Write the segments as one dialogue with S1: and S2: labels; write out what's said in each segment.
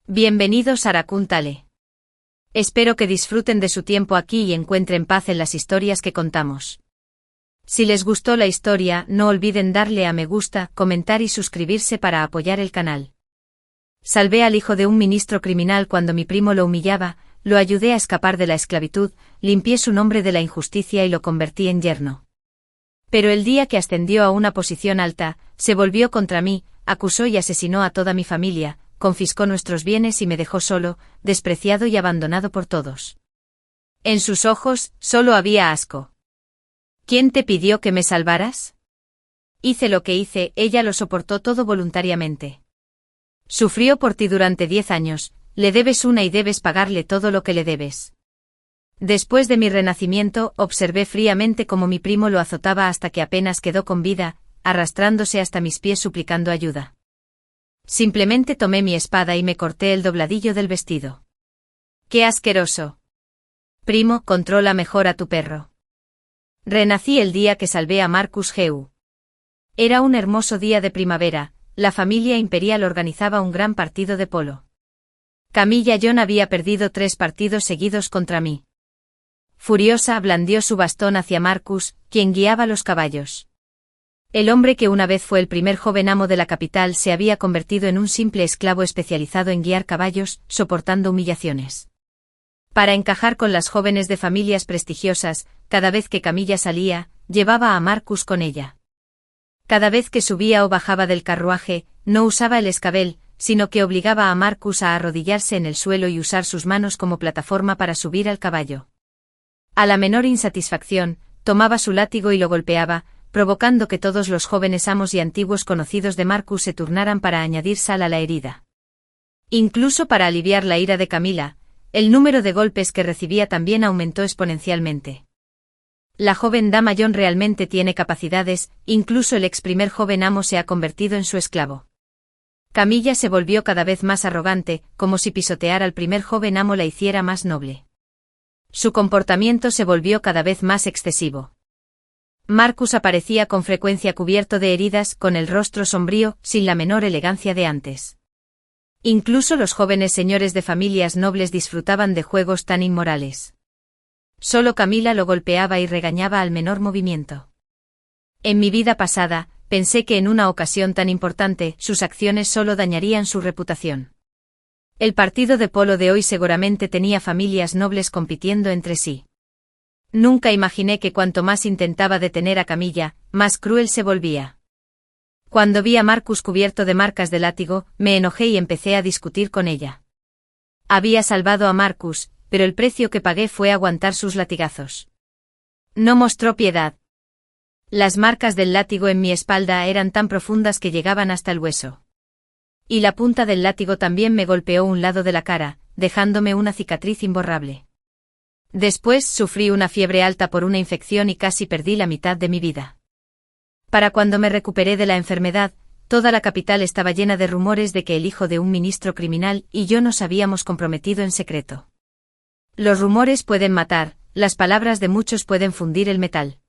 S1: Bienvenidos a Raccoon Tale. Espero que disfruten de su tiempo aquí y encuentren paz en las historias que contamos. Si les gustó la historia, no olviden darle a me gusta, comentar y suscribirse para apoyar el canal. Salvé al hijo de un ministro criminal cuando mi primo lo humillaba, lo ayudé a escapar de la esclavitud, limpié su nombre de la injusticia y lo convertí en yerno. Pero el día que ascendió a una posición alta, se volvió contra mí, acusó y asesinó a toda mi familia, confiscó nuestros bienes y me dejó solo, despreciado y abandonado por todos. En sus ojos, solo había asco. ¿Quién te pidió que me salvaras? Hice lo que hice, ella lo soportó todo voluntariamente. Sufrió por ti durante 10 años, le debes una y debes pagarle todo lo que le debes. Después de mi renacimiento, observé fríamente cómo mi primo lo azotaba hasta que apenas quedó con vida, arrastrándose hasta mis pies suplicando ayuda. Simplemente tomé mi espada y me corté el dobladillo del vestido. ¡Qué asqueroso! Primo, controla mejor a tu perro. Renací el día que salvé a Marcus Heu. Era un hermoso día de primavera, la familia imperial organizaba un gran partido de polo. Camilla John había perdido 3 partidos seguidos contra mí. Furiosa, blandió su bastón hacia Marcus, quien guiaba los caballos. El hombre que una vez fue el primer joven amo de la capital se había convertido en un simple esclavo especializado en guiar caballos, soportando humillaciones. Para encajar con las jóvenes de familias prestigiosas, cada vez que Camilla salía, llevaba a Marcus con ella. Cada vez que subía o bajaba del carruaje, no usaba el escabel, sino que obligaba a Marcus a arrodillarse en el suelo y usar sus manos como plataforma para subir al caballo. A la menor insatisfacción, tomaba su látigo y lo golpeaba, provocando que todos los jóvenes amos y antiguos conocidos de Marcus se turnaran para añadir sal a la herida. Incluso para aliviar la ira de Camila, el número de golpes que recibía también aumentó exponencialmente. La joven dama John realmente tiene capacidades, incluso el ex primer joven amo se ha convertido en su esclavo. Camilla se volvió cada vez más arrogante, como si pisotear al primer joven amo la hiciera más noble. Su comportamiento se volvió cada vez más excesivo. Marcus aparecía con frecuencia cubierto de heridas, con el rostro sombrío, sin la menor elegancia de antes. Incluso los jóvenes señores de familias nobles disfrutaban de juegos tan inmorales. Solo Camila lo golpeaba y regañaba al menor movimiento. En mi vida pasada, pensé que en una ocasión tan importante, sus acciones solo dañarían su reputación. El partido de polo de hoy seguramente tenía familias nobles compitiendo entre sí. Nunca imaginé que cuanto más intentaba detener a Camilla, más cruel se volvía. Cuando vi a Marcus cubierto de marcas de látigo, me enojé y empecé a discutir con ella. Había salvado a Marcus, pero el precio que pagué fue aguantar sus latigazos. No mostró piedad. Las marcas del látigo en mi espalda eran tan profundas que llegaban hasta el hueso. Y la punta del látigo también me golpeó un lado de la cara, dejándome una cicatriz imborrable. Después sufrí una fiebre alta por una infección y casi perdí la mitad de mi vida. Para cuando me recuperé de la enfermedad, toda la capital estaba llena de rumores de que el hijo de un ministro criminal y yo nos habíamos comprometido en secreto. Los rumores pueden matar, las palabras de muchos pueden fundir el metal.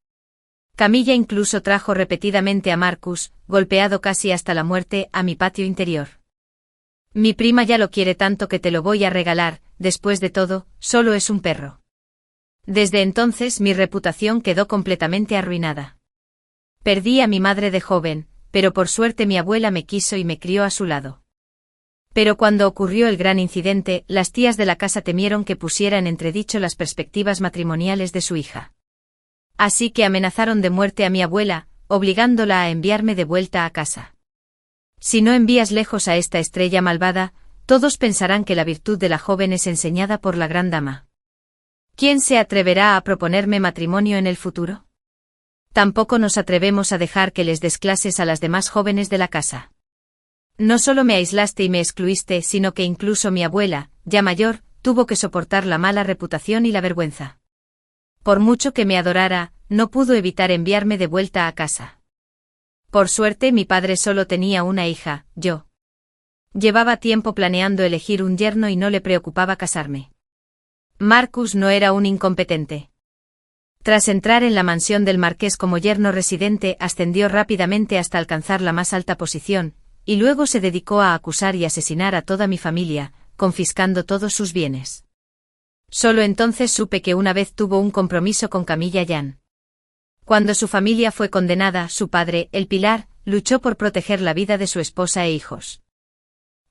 S1: Camilla incluso trajo repetidamente a Marcus, golpeado casi hasta la muerte, a mi patio interior. Mi prima ya lo quiere tanto que te lo voy a regalar, después de todo, solo es un perro. Desde entonces mi reputación quedó completamente arruinada. Perdí a mi madre de joven, pero por suerte mi abuela me quiso y me crió a su lado. Pero cuando ocurrió el gran incidente, las tías de la casa temieron que pusiera en entredicho las perspectivas matrimoniales de su hija. Así que amenazaron de muerte a mi abuela, obligándola a enviarme de vuelta a casa. Si no envías lejos a esta estrella malvada, todos pensarán que la virtud de la joven es enseñada por la gran dama. ¿Quién se atreverá a proponerme matrimonio en el futuro? Tampoco nos atrevemos a dejar que les des clases a las demás jóvenes de la casa. No solo me aislaste y me excluiste, sino que incluso mi abuela, ya mayor, tuvo que soportar la mala reputación y la vergüenza. Por mucho que me adorara, no pudo evitar enviarme de vuelta a casa. Por suerte mi padre solo tenía una hija, yo. Llevaba tiempo planeando elegir un yerno y no le preocupaba casarme. Marcus no era un incompetente. Tras entrar en la mansión del marqués como yerno residente, ascendió rápidamente hasta alcanzar la más alta posición, y luego se dedicó a acusar y asesinar a toda mi familia, confiscando todos sus bienes. Solo entonces supe que una vez tuvo un compromiso con Camilla Yan. Cuando su familia fue condenada, su padre, el Pilar, luchó por proteger la vida de su esposa e hijos.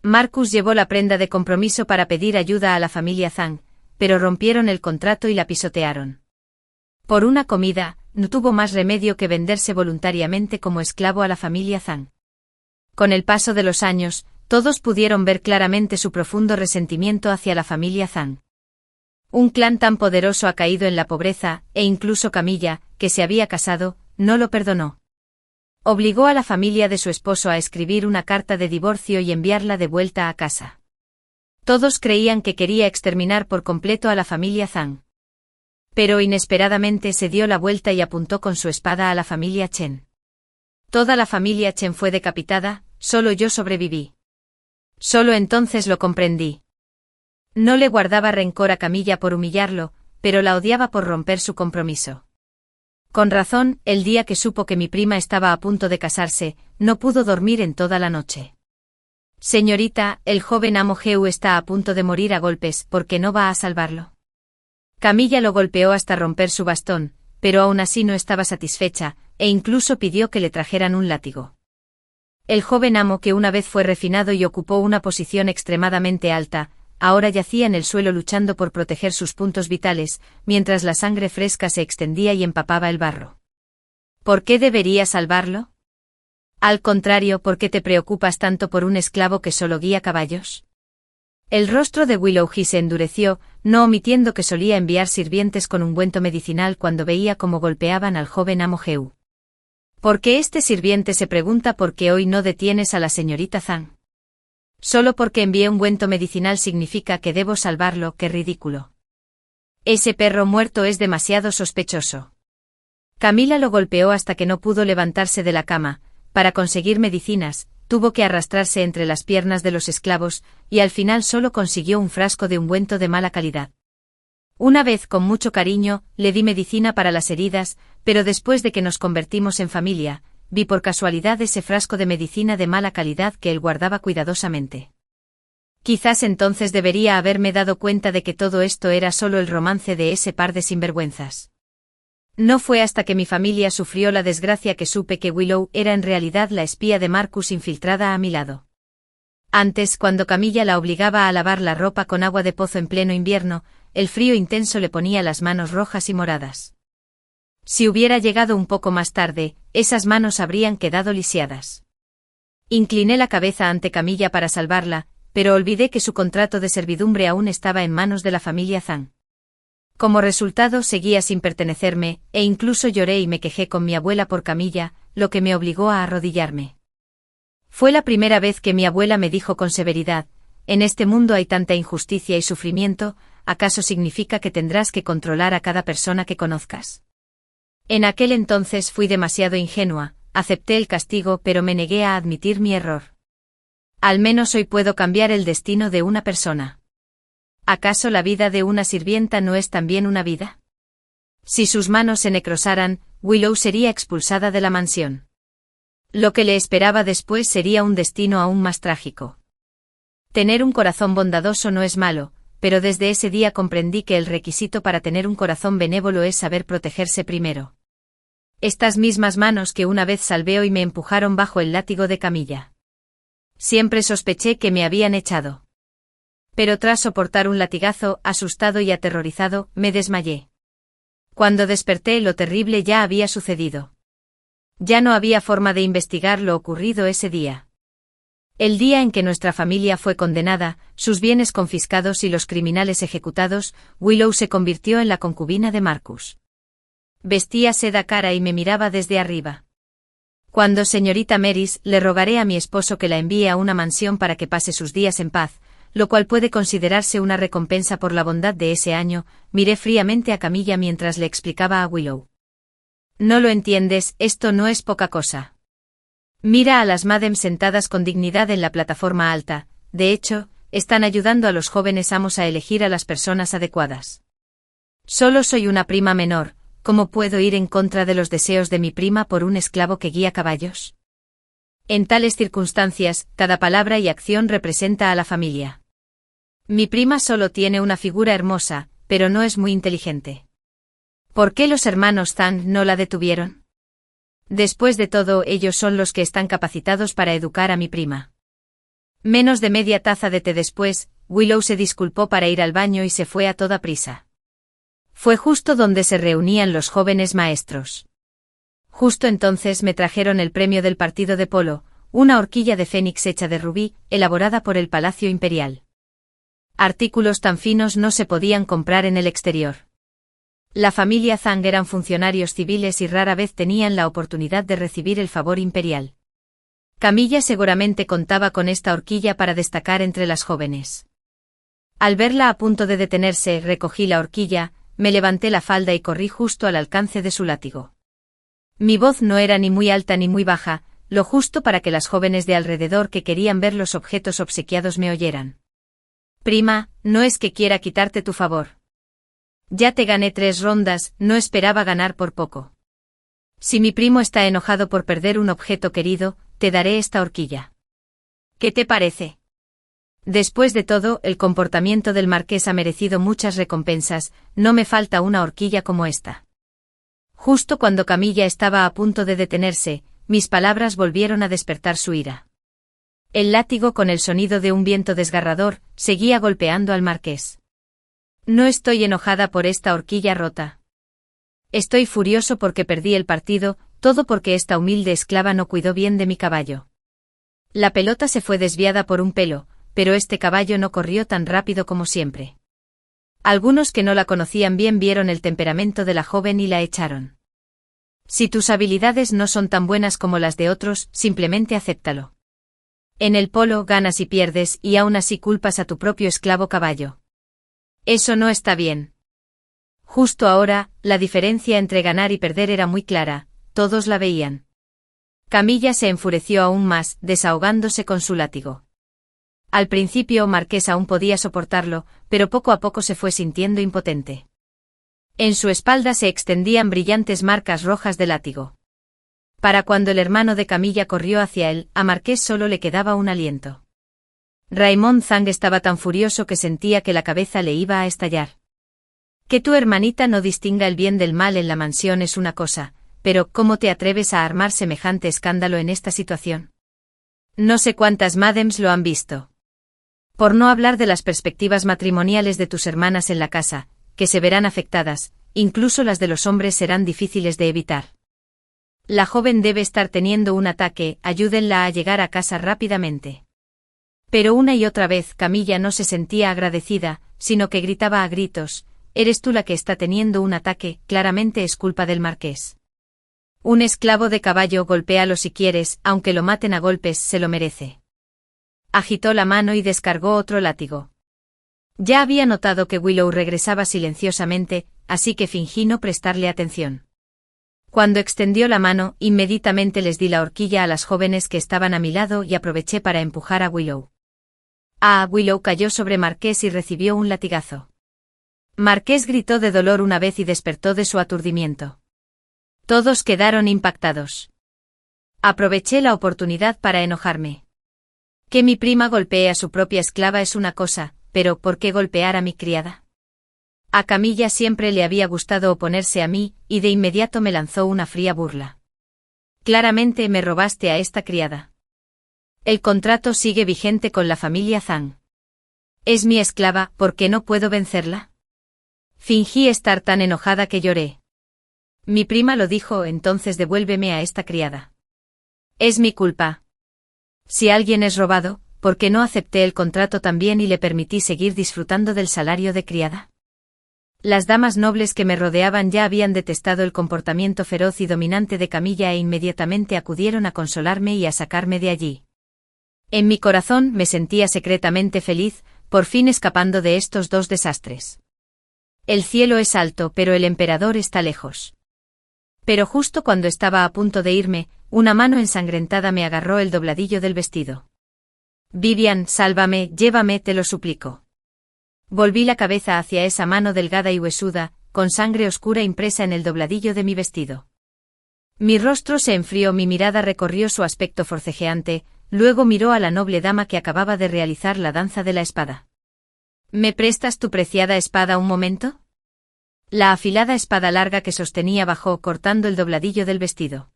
S1: Marcus llevó la prenda de compromiso para pedir ayuda a la familia Zhang, pero rompieron el contrato y la pisotearon. Por una comida, no tuvo más remedio que venderse voluntariamente como esclavo a la familia Zhang. Con el paso de los años, todos pudieron ver claramente su profundo resentimiento hacia la familia Zhang. Un clan tan poderoso ha caído en la pobreza, e incluso Camilla, que se había casado, no lo perdonó. Obligó a la familia de su esposo a escribir una carta de divorcio y enviarla de vuelta a casa. Todos creían que quería exterminar por completo a la familia Zhang. Pero inesperadamente se dio la vuelta y apuntó con su espada a la familia Chen. Toda la familia Chen fue decapitada, solo yo sobreviví. Solo entonces lo comprendí. No le guardaba rencor a Camilla por humillarlo, pero la odiaba por romper su compromiso. Con razón, el día que supo que mi prima estaba a punto de casarse, no pudo dormir en toda la noche. Señorita, el joven amo Heu está a punto de morir a golpes, ¿por qué no va a salvarlo? Camilla lo golpeó hasta romper su bastón, pero aún así no estaba satisfecha, e incluso pidió que le trajeran un látigo. El joven amo, que una vez fue refinado y ocupó una posición extremadamente alta, ahora yacía en el suelo luchando por proteger sus puntos vitales, mientras la sangre fresca se extendía y empapaba el barro. ¿Por qué debería salvarlo? Al contrario, ¿por qué te preocupas tanto por un esclavo que solo guía caballos? El rostro de Willoughby se endureció, no omitiendo que solía enviar sirvientes con ungüento medicinal cuando veía cómo golpeaban al joven amo Heu. ¿Por qué este sirviente se pregunta por qué hoy no detienes a la señorita Zhang? Solo porque envié ungüento medicinal significa que debo salvarlo, qué ridículo. Ese perro muerto es demasiado sospechoso. Camila lo golpeó hasta que no pudo levantarse de la cama. Para conseguir medicinas, tuvo que arrastrarse entre las piernas de los esclavos, y al final solo consiguió un frasco de ungüento de mala calidad. Una vez, con mucho cariño, le di medicina para las heridas, pero después de que nos convertimos en familia, vi por casualidad ese frasco de medicina de mala calidad que él guardaba cuidadosamente. Quizás entonces debería haberme dado cuenta de que todo esto era solo el romance de ese par de sinvergüenzas. No fue hasta que mi familia sufrió la desgracia que supe que Willow era en realidad la espía de Marcus infiltrada a mi lado. Antes, cuando Camilla la obligaba a lavar la ropa con agua de pozo en pleno invierno, el frío intenso le ponía las manos rojas y moradas. Si hubiera llegado un poco más tarde, esas manos habrían quedado lisiadas. Incliné la cabeza ante Camilla para salvarla, pero olvidé que su contrato de servidumbre aún estaba en manos de la familia Zhang. Como resultado, seguía sin pertenecerme, e incluso lloré y me quejé con mi abuela por Camilla, lo que me obligó a arrodillarme. Fue la primera vez que mi abuela me dijo con severidad: en este mundo hay tanta injusticia y sufrimiento, ¿acaso significa que tendrás que controlar a cada persona que conozcas? En aquel entonces fui demasiado ingenua, acepté el castigo pero me negué a admitir mi error. Al menos hoy puedo cambiar el destino de una persona. ¿Acaso la vida de una sirvienta no es también una vida? Si sus manos se necrosaran, Willow sería expulsada de la mansión. Lo que le esperaba después sería un destino aún más trágico. Tener un corazón bondadoso no es malo, pero desde ese día comprendí que el requisito para tener un corazón benévolo es saber protegerse primero. Estas mismas manos que una vez salvé hoy me empujaron bajo el látigo de Camilla. Siempre sospeché que me habían echado. Pero tras soportar un latigazo, asustado y aterrorizado, me desmayé. Cuando desperté, lo terrible ya había sucedido. Ya no había forma de investigar lo ocurrido ese día. El día en que nuestra familia fue condenada, sus bienes confiscados y los criminales ejecutados, Willow se convirtió en la concubina de Marcus. Vestía seda cara y me miraba desde arriba. Cuando señorita Meris, le rogaré a mi esposo que la envíe a una mansión para que pase sus días en paz, lo cual puede considerarse una recompensa por la bondad de ese año, miré fríamente a Camilla mientras le explicaba a Willow. No lo entiendes, esto no es poca cosa. Mira a las madam sentadas con dignidad en la plataforma alta, de hecho, están ayudando a los jóvenes amos a elegir a las personas adecuadas. Solo soy una prima menor, ¿cómo puedo ir en contra de los deseos de mi prima por un esclavo que guía caballos? En tales circunstancias, cada palabra y acción representa a la familia. Mi prima solo tiene una figura hermosa, pero no es muy inteligente. ¿Por qué los hermanos Zhang no la detuvieron? Después de todo, ellos son los que están capacitados para educar a mi prima. Menos de media taza de té después, Willow se disculpó para ir al baño y se fue a toda prisa. Fue justo donde se reunían los jóvenes maestros. Justo entonces me trajeron el premio del partido de polo, una horquilla de fénix hecha de rubí, elaborada por el Palacio Imperial. Artículos tan finos no se podían comprar en el exterior. La familia Zhang eran funcionarios civiles y rara vez tenían la oportunidad de recibir el favor imperial. Camilla seguramente contaba con esta horquilla para destacar entre las jóvenes. Al verla a punto de detenerse, recogí la horquilla, me levanté la falda y corrí justo al alcance de su látigo. Mi voz no era ni muy alta ni muy baja, lo justo para que las jóvenes de alrededor que querían ver los objetos obsequiados me oyeran. Prima, no es que quiera quitarte tu favor. Ya te gané 3 rondas, no esperaba ganar por poco. Si mi primo está enojado por perder un objeto querido, te daré esta horquilla. ¿Qué te parece? Después de todo, el comportamiento del marqués ha merecido muchas recompensas, no me falta una horquilla como esta. Justo cuando Camilla estaba a punto de detenerse, mis palabras volvieron a despertar su ira. El látigo, con el sonido de un viento desgarrador, seguía golpeando al marqués. No estoy enojada por esta horquilla rota. Estoy furioso porque perdí el partido, todo porque esta humilde esclava no cuidó bien de mi caballo. La pelota se fue desviada por un pelo, pero este caballo no corrió tan rápido como siempre. Algunos que no la conocían bien vieron el temperamento de la joven y la echaron. Si tus habilidades no son tan buenas como las de otros, simplemente acéptalo. En el polo ganas y pierdes y aún así culpas a tu propio esclavo caballo. Eso no está bien. Justo ahora, la diferencia entre ganar y perder era muy clara, todos la veían. Camilla se enfureció aún más, desahogándose con su látigo. Al principio Marqués aún podía soportarlo, pero poco a poco se fue sintiendo impotente. En su espalda se extendían brillantes marcas rojas de látigo. Para cuando el hermano de Camilla corrió hacia él, a Marqués solo le quedaba un aliento. Raymond Zhang estaba tan furioso que sentía que la cabeza le iba a estallar. Que tu hermanita no distinga el bien del mal en la mansión es una cosa, pero ¿cómo te atreves a armar semejante escándalo en esta situación? No sé cuántas madems lo han visto. Por no hablar de las perspectivas matrimoniales de tus hermanas en la casa, que se verán afectadas, incluso las de los hombres serán difíciles de evitar. La joven debe estar teniendo un ataque, ayúdenla a llegar a casa rápidamente. Pero una y otra vez Camilla no se sentía agradecida, sino que gritaba a gritos, «Eres tú la que está teniendo un ataque, claramente es culpa del marqués. Un esclavo de caballo, golpéalo si quieres, aunque lo maten a golpes, se lo merece». Agitó la mano y descargó otro látigo. Ya había notado que Willow regresaba silenciosamente, así que fingí no prestarle atención. Cuando extendió la mano, inmediatamente les di la horquilla a las jóvenes que estaban a mi lado y aproveché para empujar a Willow. Willow cayó sobre Marqués y recibió un latigazo. Marqués gritó de dolor una vez y despertó de su aturdimiento. Todos quedaron impactados. Aproveché la oportunidad para enojarme. Que mi prima golpee a su propia esclava es una cosa, pero ¿por qué golpear a mi criada? A Camilla siempre le había gustado oponerse a mí, y de inmediato me lanzó una fría burla. Claramente me robaste a esta criada. El contrato sigue vigente con la familia Zhang. Es mi esclava, ¿por qué no puedo vencerla? Fingí estar tan enojada que lloré. Mi prima lo dijo, entonces devuélveme a esta criada. Es mi culpa. Si alguien es robado, ¿por qué no acepté el contrato también y le permití seguir disfrutando del salario de criada? Las damas nobles que me rodeaban ya habían detestado el comportamiento feroz y dominante de Camilla e inmediatamente acudieron a consolarme y a sacarme de allí. En mi corazón me sentía secretamente feliz, por fin escapando de estos 2 desastres. El cielo es alto, pero el emperador está lejos. Pero justo cuando estaba a punto de irme, una mano ensangrentada me agarró el dobladillo del vestido. Vivian, sálvame, llévame, te lo suplico. Volví la cabeza hacia esa mano delgada y huesuda, con sangre oscura impresa en el dobladillo de mi vestido. Mi rostro se enfrió, mi mirada recorrió su aspecto forcejeante, luego miró a la noble dama que acababa de realizar la danza de la espada. ¿Me prestas tu preciada espada un momento? La afilada espada larga que sostenía bajó cortando el dobladillo del vestido.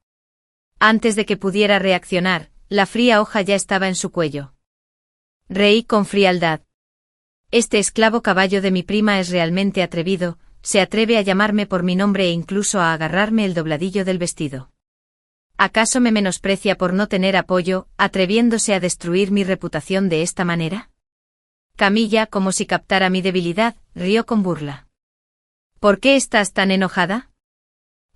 S1: Antes de que pudiera reaccionar, la fría hoja ya estaba en su cuello. Reí con frialdad. Este esclavo caballo de mi prima es realmente atrevido, se atreve a llamarme por mi nombre e incluso a agarrarme el dobladillo del vestido. ¿Acaso me menosprecia por no tener apoyo, atreviéndose a destruir mi reputación de esta manera? Camilla, como si captara mi debilidad, rió con burla. ¿Por qué estás tan enojada?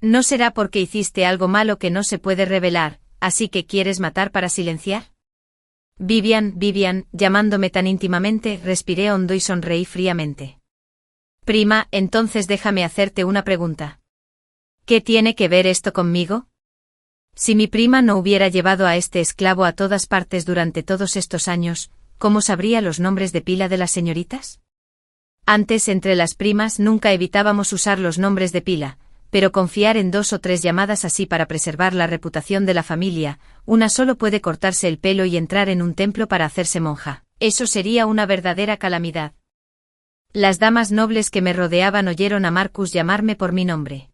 S1: ¿No será porque hiciste algo malo que no se puede revelar, así que quieres matar para silenciar? Vivian, llamándome tan íntimamente, respiré hondo y sonreí fríamente. Prima, entonces déjame hacerte una pregunta. ¿Qué tiene que ver esto conmigo? Si mi prima no hubiera llevado a este esclavo a todas partes durante todos estos años, ¿cómo sabría los nombres de pila de las señoritas? Antes entre las primas nunca evitábamos usar los nombres de pila, pero confiar en 2 o 3 llamadas así para preservar la reputación de la familia, una solo puede cortarse el pelo y entrar en un templo para hacerse monja. Eso sería una verdadera calamidad. Las damas nobles que me rodeaban oyeron a Marcus llamarme por mi nombre.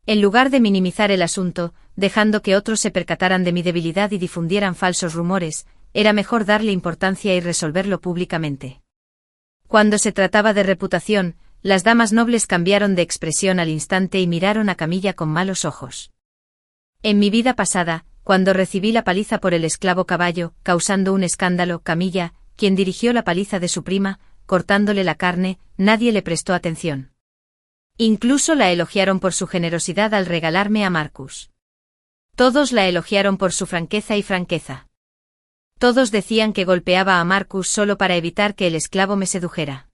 S1: En lugar de minimizar el asunto, dejando que otros se percataran de mi debilidad y difundieran falsos rumores, era mejor darle importancia y resolverlo públicamente. Cuando se trataba de reputación, las damas nobles cambiaron de expresión al instante y miraron a Camilla con malos ojos. En mi vida pasada, cuando recibí la paliza por el esclavo caballo, causando un escándalo, Camilla, quien dirigió la paliza de su prima, cortándole la carne, nadie le prestó atención. Incluso la elogiaron por su generosidad al regalarme a Marcus. Todos la elogiaron por su franqueza y franqueza. Todos decían que golpeaba a Marcus solo para evitar que el esclavo me sedujera.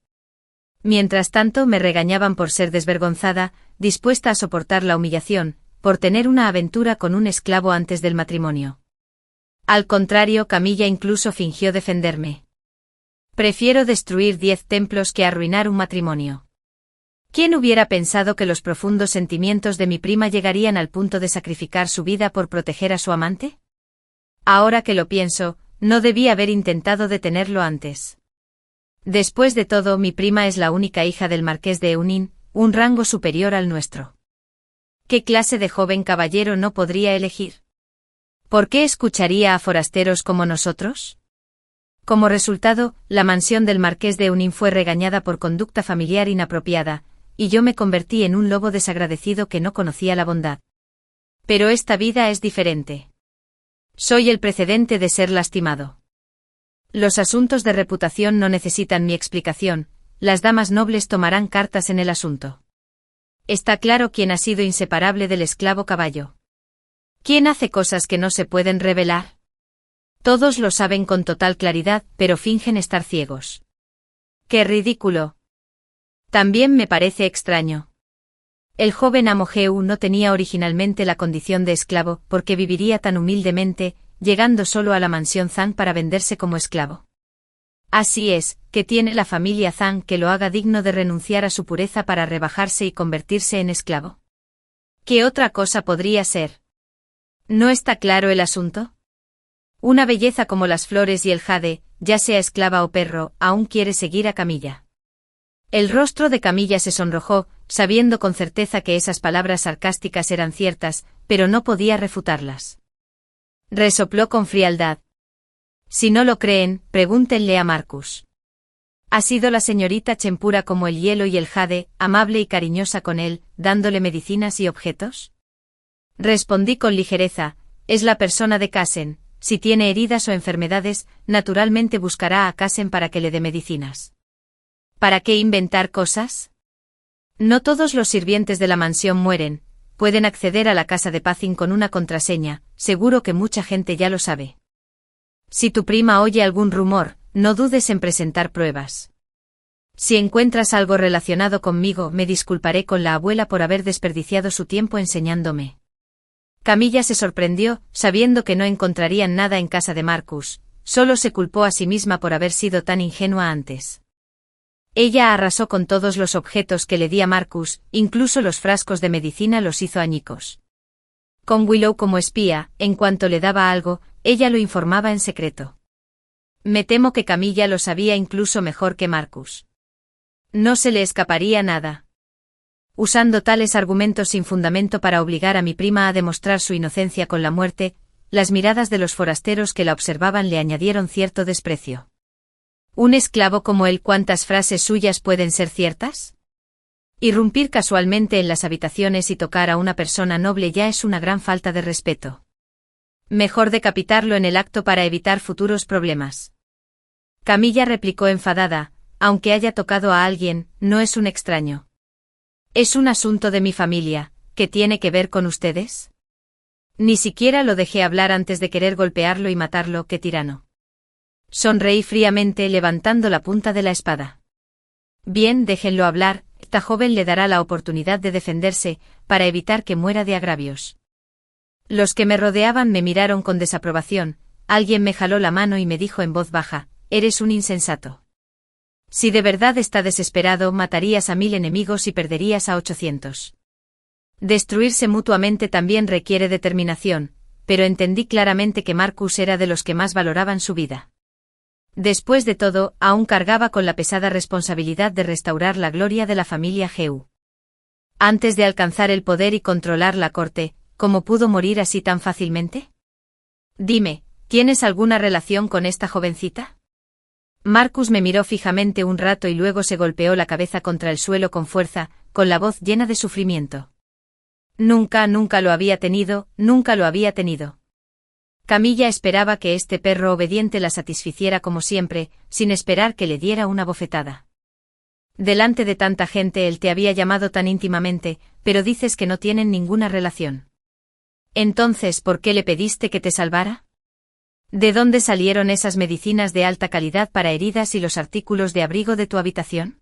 S1: Mientras tanto me regañaban por ser desvergonzada, dispuesta a soportar la humillación, por tener una aventura con un esclavo antes del matrimonio. Al contrario, Camilla incluso fingió defenderme. Prefiero destruir 10 templos que arruinar un matrimonio. ¿Quién hubiera pensado que los profundos sentimientos de mi prima llegarían al punto de sacrificar su vida por proteger a su amante? Ahora que lo pienso, no debí haber intentado detenerlo antes. Después de todo, mi prima es la única hija del marqués de Eunin, un rango superior al nuestro. ¿Qué clase de joven caballero no podría elegir? ¿Por qué escucharía a forasteros como nosotros? Como resultado, la mansión del marqués de Eunin fue regañada por conducta familiar inapropiada, y yo me convertí en un lobo desagradecido que no conocía la bondad. Pero esta vida es diferente. Soy el precedente de ser lastimado. Los asuntos de reputación no necesitan mi explicación, las damas nobles tomarán cartas en el asunto. Está claro quién ha sido inseparable del esclavo caballo. ¿Quién hace cosas que no se pueden revelar? Todos lo saben con total claridad, pero fingen estar ciegos. ¡Qué ridículo! También me parece extraño. El joven amo Geu no tenía originalmente la condición de esclavo, porque viviría tan humildemente, llegando solo a la mansión Zhang para venderse como esclavo. Así es, que tiene la familia Zhang que lo haga digno de renunciar a su pureza para rebajarse y convertirse en esclavo. ¿Qué otra cosa podría ser? ¿No está claro el asunto? Una belleza como las flores y el jade, ya sea esclava o perro, aún quiere seguir a Camilla. El rostro de Camilla se sonrojó, sabiendo con certeza que esas palabras sarcásticas eran ciertas, pero no podía refutarlas. Resopló con frialdad. Si no lo creen, pregúntenle a Marcus. Ha sido la señorita Chempura como el hielo y el jade, amable y cariñosa con él, dándole medicinas y objetos. Respondí con ligereza, es la persona de Kassen, si tiene heridas o enfermedades, naturalmente buscará a Kassen para que le dé medicinas. ¿Para qué inventar cosas? No todos los sirvientes de la mansión mueren, pueden acceder a la casa de Pacin con una contraseña, seguro que mucha gente ya lo sabe. Si tu prima oye algún rumor, no dudes en presentar pruebas. Si encuentras algo relacionado conmigo, me disculparé con la abuela por haber desperdiciado su tiempo enseñándome. Camilla se sorprendió, sabiendo que no encontrarían nada en casa de Marcus, solo se culpó a sí misma por haber sido tan ingenua antes. Ella arrasó con todos los objetos que le di a Marcus, incluso los frascos de medicina los hizo añicos. Con Willow como espía, en cuanto le daba algo, ella lo informaba en secreto. Me temo que Camilla lo sabía incluso mejor que Marcus. No se le escaparía nada. Usando tales argumentos sin fundamento para obligar a mi prima a demostrar su inocencia con la muerte, las miradas de los forasteros que la observaban le añadieron cierto desprecio. ¿Un esclavo como él, cuántas frases suyas pueden ser ciertas? Irrumpir casualmente en las habitaciones y tocar a una persona noble ya es una gran falta de respeto. Mejor decapitarlo en el acto para evitar futuros problemas. Camilla replicó enfadada, aunque haya tocado a alguien, no es un extraño. Es un asunto de mi familia, ¿qué tiene que ver con ustedes? Ni siquiera lo dejé hablar antes de querer golpearlo y matarlo, qué tirano. Sonreí fríamente levantando la punta de la espada. Bien, déjenlo hablar, esta joven le dará la oportunidad de defenderse, para evitar que muera de agravios. Los que me rodeaban me miraron con desaprobación, alguien me jaló la mano y me dijo en voz baja, eres un insensato. Si de verdad está desesperado, matarías a 1000 enemigos y perderías a 800. Destruirse mutuamente también requiere determinación, pero entendí claramente que Marcus era de los que más valoraban su vida. Después de todo, aún cargaba con la pesada responsabilidad de restaurar la gloria de la familia Geu. Antes de alcanzar el poder y controlar la corte, ¿cómo pudo morir así tan fácilmente? Dime, ¿tienes alguna relación con esta jovencita? Marcus me miró fijamente un rato y luego se golpeó la cabeza contra el suelo con fuerza, con la voz llena de sufrimiento. Nunca lo había tenido, nunca lo había tenido. Camilla esperaba que este perro obediente la satisficiera como siempre, sin esperar que le diera una bofetada. Delante de tanta gente él te había llamado tan íntimamente, pero dices que no tienen ninguna relación. Entonces, ¿por qué le pediste que te salvara? ¿De dónde salieron esas medicinas de alta calidad para heridas y los artículos de abrigo de tu habitación?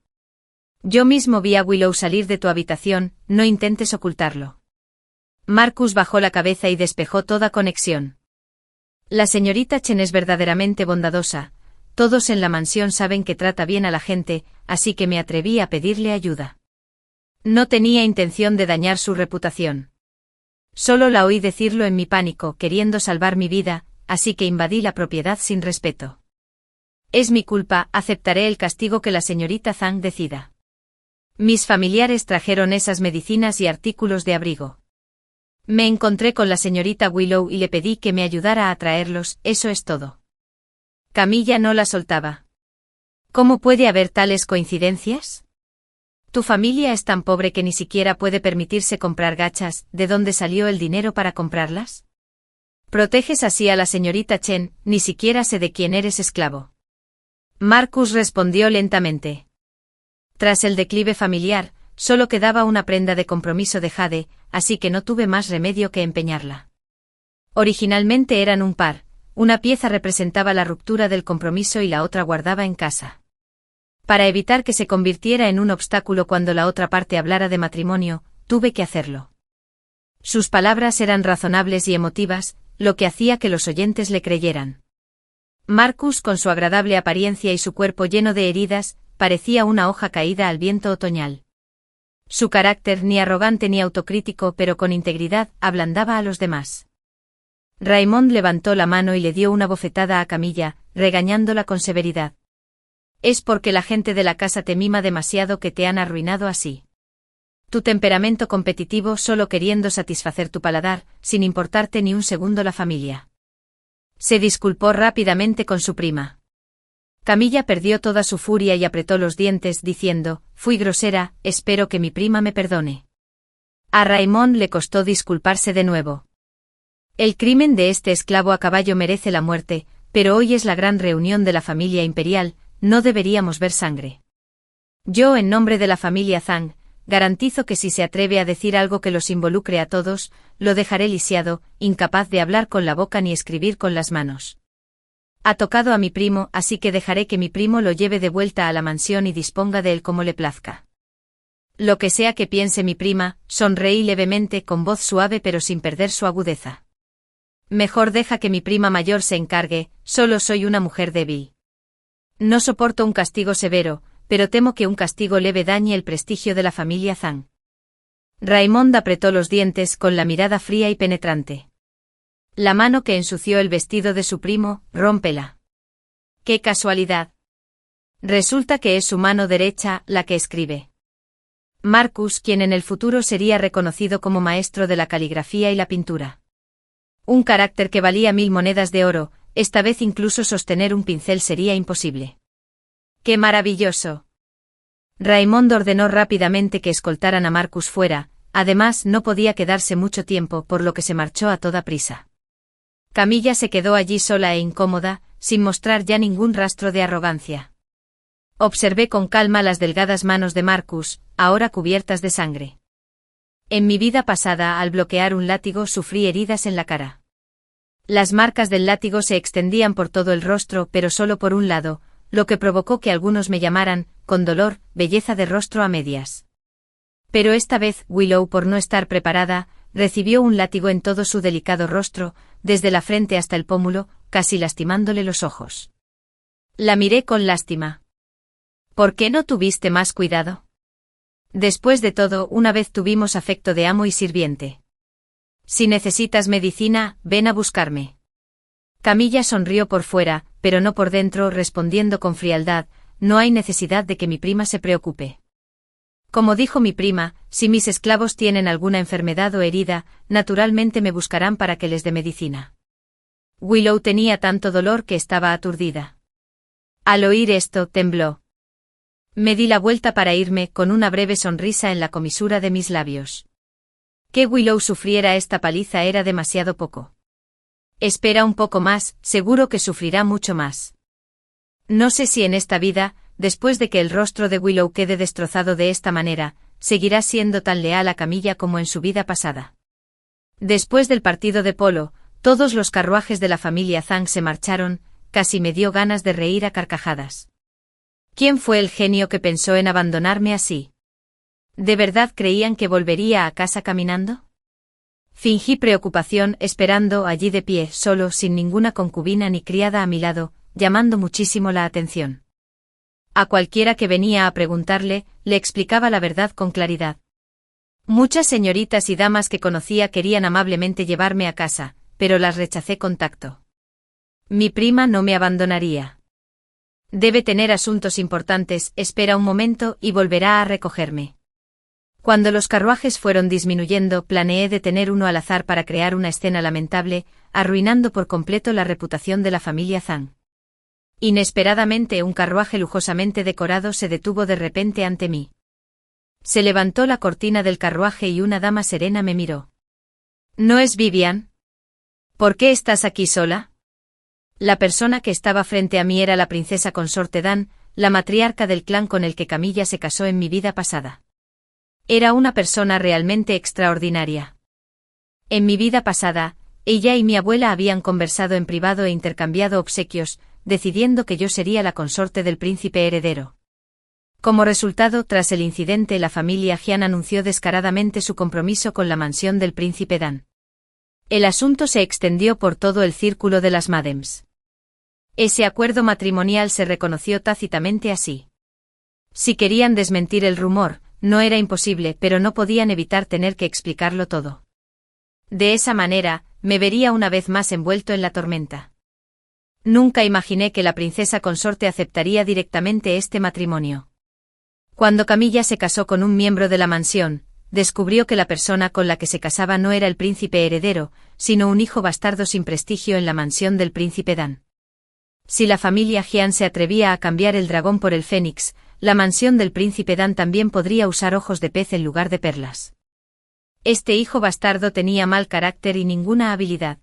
S1: Yo mismo vi a Willow salir de tu habitación, no intentes ocultarlo. Marcus bajó la cabeza y despejó toda conexión. La señorita Chen es verdaderamente bondadosa, todos en la mansión saben que trata bien a la gente, así que me atreví a pedirle ayuda. No tenía intención de dañar su reputación. Solo la oí decirlo en mi pánico, queriendo salvar mi vida, así que invadí la propiedad sin respeto. Es mi culpa, aceptaré el castigo que la señorita Zhang decida. Mis familiares trajeron esas medicinas y artículos de abrigo. Me encontré con la señorita Willow y le pedí que me ayudara a traerlos, eso es todo. Camilla no la soltaba. ¿Cómo puede haber tales coincidencias? Tu familia es tan pobre que ni siquiera puede permitirse comprar gachas, ¿de dónde salió el dinero para comprarlas? Proteges así a la señorita Chen, ni siquiera sé de quién eres esclavo. Marcus respondió lentamente. Tras el declive familiar, solo quedaba una prenda de compromiso de jade, así que no tuve más remedio que empeñarla. Originalmente eran un par, una pieza representaba la ruptura del compromiso y la otra guardaba en casa. Para evitar que se convirtiera en un obstáculo cuando la otra parte hablara de matrimonio, tuve que hacerlo. Sus palabras eran razonables y emotivas, lo que hacía que los oyentes le creyeran. Marcus, con su agradable apariencia y su cuerpo lleno de heridas, parecía una hoja caída al viento otoñal. Su carácter, ni arrogante ni autocrítico pero con integridad, ablandaba a los demás. Raymond levantó la mano y le dio una bofetada a Camilla, regañándola con severidad. Es porque la gente de la casa te mima demasiado que te han arruinado así. Tu temperamento competitivo solo queriendo satisfacer tu paladar, sin importarte ni un segundo la familia. Se disculpó rápidamente con su prima. Camilla perdió toda su furia y apretó los dientes diciendo, fui grosera, espero que mi prima me perdone. A Raymond le costó disculparse de nuevo. El crimen de este esclavo a caballo merece la muerte, pero hoy es la gran reunión de la familia imperial, no deberíamos ver sangre. Yo, en nombre de la familia Zhang, garantizo que si se atreve a decir algo que los involucre a todos, lo dejaré lisiado, incapaz de hablar con la boca ni escribir con las manos. Ha tocado a mi primo, así que dejaré que mi primo lo lleve de vuelta a la mansión y disponga de él como le plazca. Lo que sea que piense mi prima, sonreí levemente con voz suave pero sin perder su agudeza. Mejor deja que mi prima mayor se encargue, solo soy una mujer débil. No soporto un castigo severo, pero temo que un castigo leve dañe el prestigio de la familia Zhang. Raymond apretó los dientes con la mirada fría y penetrante. La mano que ensució el vestido de su primo, rómpela. ¡Qué casualidad! Resulta que es su mano derecha la que escribe. Marcus, quien en el futuro sería reconocido como maestro de la caligrafía y la pintura. Un carácter que valía 1000 monedas de oro, esta vez incluso sostener un pincel sería imposible. ¡Qué maravilloso! Raymond ordenó rápidamente que escoltaran a Marcus fuera, además no podía quedarse mucho tiempo, por lo que se marchó a toda prisa. Camilla se quedó allí sola e incómoda, sin mostrar ya ningún rastro de arrogancia. Observé con calma las delgadas manos de Marcus, ahora cubiertas de sangre. En mi vida pasada, al bloquear un látigo, sufrí heridas en la cara. Las marcas del látigo se extendían por todo el rostro, pero solo por un lado, lo que provocó que algunos me llamaran, con dolor, belleza de rostro a medias. Pero esta vez, Willow, por no estar preparada, recibió un látigo en todo su delicado rostro, desde la frente hasta el pómulo, casi lastimándole los ojos. La miré con lástima. ¿Por qué no tuviste más cuidado? Después de todo, una vez tuvimos afecto de amo y sirviente. Si necesitas medicina, ven a buscarme. Camilla sonrió por fuera, pero no por dentro, respondiendo con frialdad, no hay necesidad de que mi prima se preocupe. Como dijo mi prima, si mis esclavos tienen alguna enfermedad o herida, naturalmente me buscarán para que les dé medicina. Willow tenía tanto dolor que estaba aturdida. Al oír esto, tembló. Me di la vuelta para irme, con una breve sonrisa en la comisura de mis labios. Que Willow sufriera esta paliza era demasiado poco. Espera un poco más, seguro que sufrirá mucho más. No sé si en esta vida, después de que el rostro de Willow quede destrozado de esta manera, seguirá siendo tan leal a Camilla como en su vida pasada. Después del partido de polo, todos los carruajes de la familia Zhang se marcharon, casi me dio ganas de reír a carcajadas. ¿Quién fue el genio que pensó en abandonarme así? ¿De verdad creían que volvería a casa caminando? Fingí preocupación, esperando allí de pie, solo, sin ninguna concubina ni criada a mi lado, llamando muchísimo la atención. A cualquiera que venía a preguntarle, le explicaba la verdad con claridad. Muchas señoritas y damas que conocía querían amablemente llevarme a casa, pero las rechacé con tacto. Mi prima no me abandonaría. Debe tener asuntos importantes, espera un momento y volverá a recogerme. Cuando los carruajes fueron disminuyendo, planeé detener uno al azar para crear una escena lamentable, arruinando por completo la reputación de la familia Zhang. Inesperadamente, un carruaje lujosamente decorado se detuvo de repente ante mí. Se levantó la cortina del carruaje y una dama serena me miró. ¿No es Vivian? ¿Por qué estás aquí sola? La persona que estaba frente a mí era la princesa consorte Dan, la matriarca del clan con el que Camilla se casó en mi vida pasada. Era una persona realmente extraordinaria. En mi vida pasada, ella y mi abuela habían conversado en privado e intercambiado obsequios, decidiendo que yo sería la consorte del príncipe heredero. Como resultado, tras el incidente, la familia Jian anunció descaradamente su compromiso con la mansión del príncipe Dan. El asunto se extendió por todo el círculo de las Madems. Ese acuerdo matrimonial se reconoció tácitamente así. Si querían desmentir el rumor, no era imposible, pero no podían evitar tener que explicarlo todo. De esa manera, me vería una vez más envuelto en la tormenta. Nunca imaginé que la princesa consorte aceptaría directamente este matrimonio. Cuando Camilla se casó con un miembro de la mansión, descubrió que la persona con la que se casaba no era el príncipe heredero, sino un hijo bastardo sin prestigio en la mansión del príncipe Dan. Si la familia Jian se atrevía a cambiar el dragón por el fénix, la mansión del príncipe Dan también podría usar ojos de pez en lugar de perlas. Este hijo bastardo tenía mal carácter y ninguna habilidad.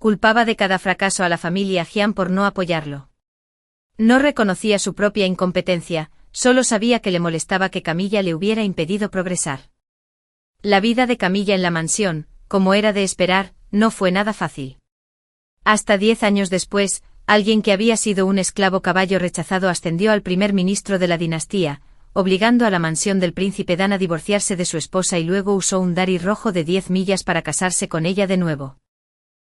S1: Culpaba de cada fracaso a la familia Jian por no apoyarlo. No reconocía su propia incompetencia, solo sabía que le molestaba que Camilla le hubiera impedido progresar. La vida de Camilla en la mansión, como era de esperar, no fue nada fácil. Hasta 10 años después, alguien que había sido un esclavo caballo rechazado ascendió al primer ministro de la dinastía, obligando a la mansión del príncipe Dan a divorciarse de su esposa y luego usó un Dari rojo de 10 millas para casarse con ella de nuevo.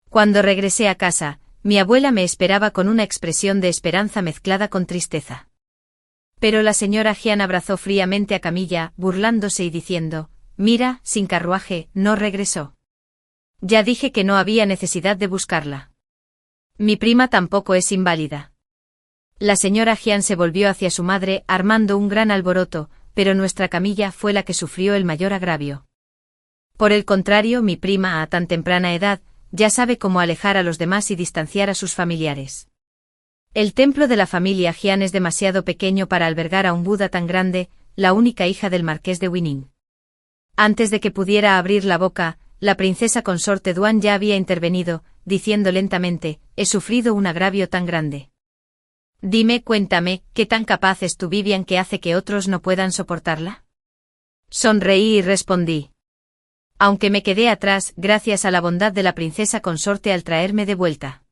S1: Cuando regresé a casa, mi abuela me esperaba con una expresión de esperanza mezclada con tristeza. Pero la señora Jian abrazó fríamente a Camilla, burlándose y diciendo, «Mira, sin carruaje, no regresó. Ya dije que no había necesidad de buscarla. Mi prima tampoco es inválida. La señora Jian se volvió hacia su madre, armando un gran alboroto, pero nuestra Camilla fue la que sufrió el mayor agravio. Por el contrario, mi prima, a tan temprana edad, ya sabe cómo alejar a los demás y distanciar a sus familiares. El templo de la familia Jian es demasiado pequeño para albergar a un Buda tan grande, la única hija del marqués de Winning. Antes de que pudiera abrir la boca, la princesa consorte Duan ya había intervenido, diciendo lentamente: he sufrido un agravio tan grande. Dime, cuéntame, ¿qué tan capaz es tu Vivian que hace que otros no puedan soportarla? Sonreí y respondí. Aunque me quedé atrás, gracias a la bondad de la princesa consorte al traerme de vuelta.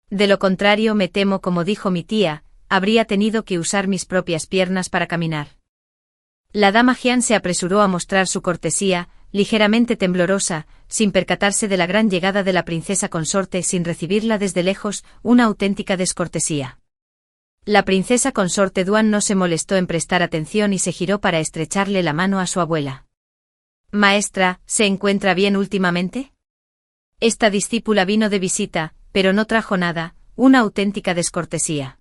S1: De lo contrario, me temo, como dijo mi tía, habría tenido que usar mis propias piernas para caminar. La dama Jian se apresuró a mostrar su cortesía, ligeramente temblorosa, sin percatarse de la gran llegada de la princesa consorte, sin recibirla desde lejos, una auténtica descortesía. La princesa consorte Duan no se molestó en prestar atención y se giró para estrecharle la mano a su abuela. Maestra, ¿se encuentra bien últimamente? Esta discípula vino de visita, pero no trajo nada, una auténtica descortesía.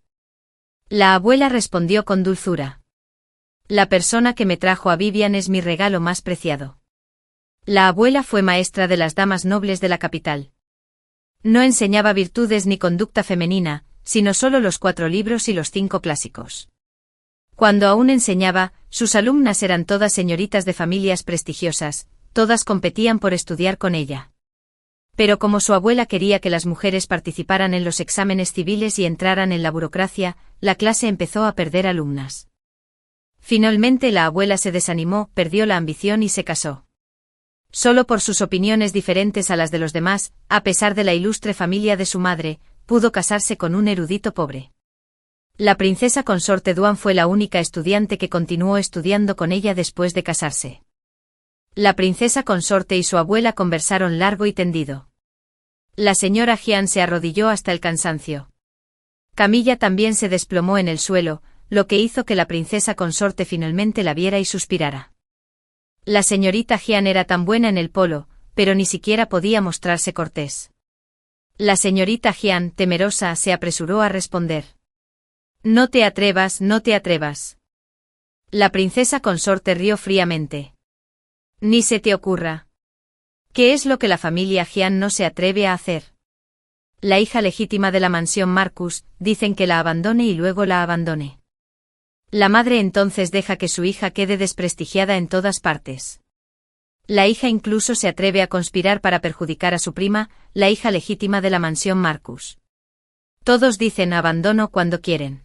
S1: La abuela respondió con dulzura. La persona que me trajo a Vivian es mi regalo más preciado. La abuela fue maestra de las damas nobles de la capital. No enseñaba virtudes ni conducta femenina, sino solo los 4 libros y los 5 clásicos. Cuando aún enseñaba, sus alumnas eran todas señoritas de familias prestigiosas, todas competían por estudiar con ella. Pero como su abuela quería que las mujeres participaran en los exámenes civiles y entraran en la burocracia, la clase empezó a perder alumnas. Finalmente la abuela se desanimó, perdió la ambición y se casó. Solo por sus opiniones diferentes a las de los demás, a pesar de la ilustre familia de su madre, pudo casarse con un erudito pobre. La princesa consorte Duan fue la única estudiante que continuó estudiando con ella después de casarse. La princesa consorte y su abuela conversaron largo y tendido. La señora Jian se arrodilló hasta el cansancio. Camilla también se desplomó en el suelo, lo que hizo que la princesa consorte finalmente la viera y suspirara. La señorita Jian era tan buena en el polo, pero ni siquiera podía mostrarse cortés. La señorita Jian, temerosa, se apresuró a responder. No te atrevas, no te atrevas. La princesa consorte rió fríamente. Ni se te ocurra. ¿Qué es lo que la familia Jian no se atreve a hacer? La hija legítima de la mansión Marcus, dicen que la abandone y luego la abandone. La madre entonces deja que su hija quede desprestigiada en todas partes. La hija incluso se atreve a conspirar para perjudicar a su prima, la hija legítima de la mansión Marcus. Todos dicen abandono cuando quieren.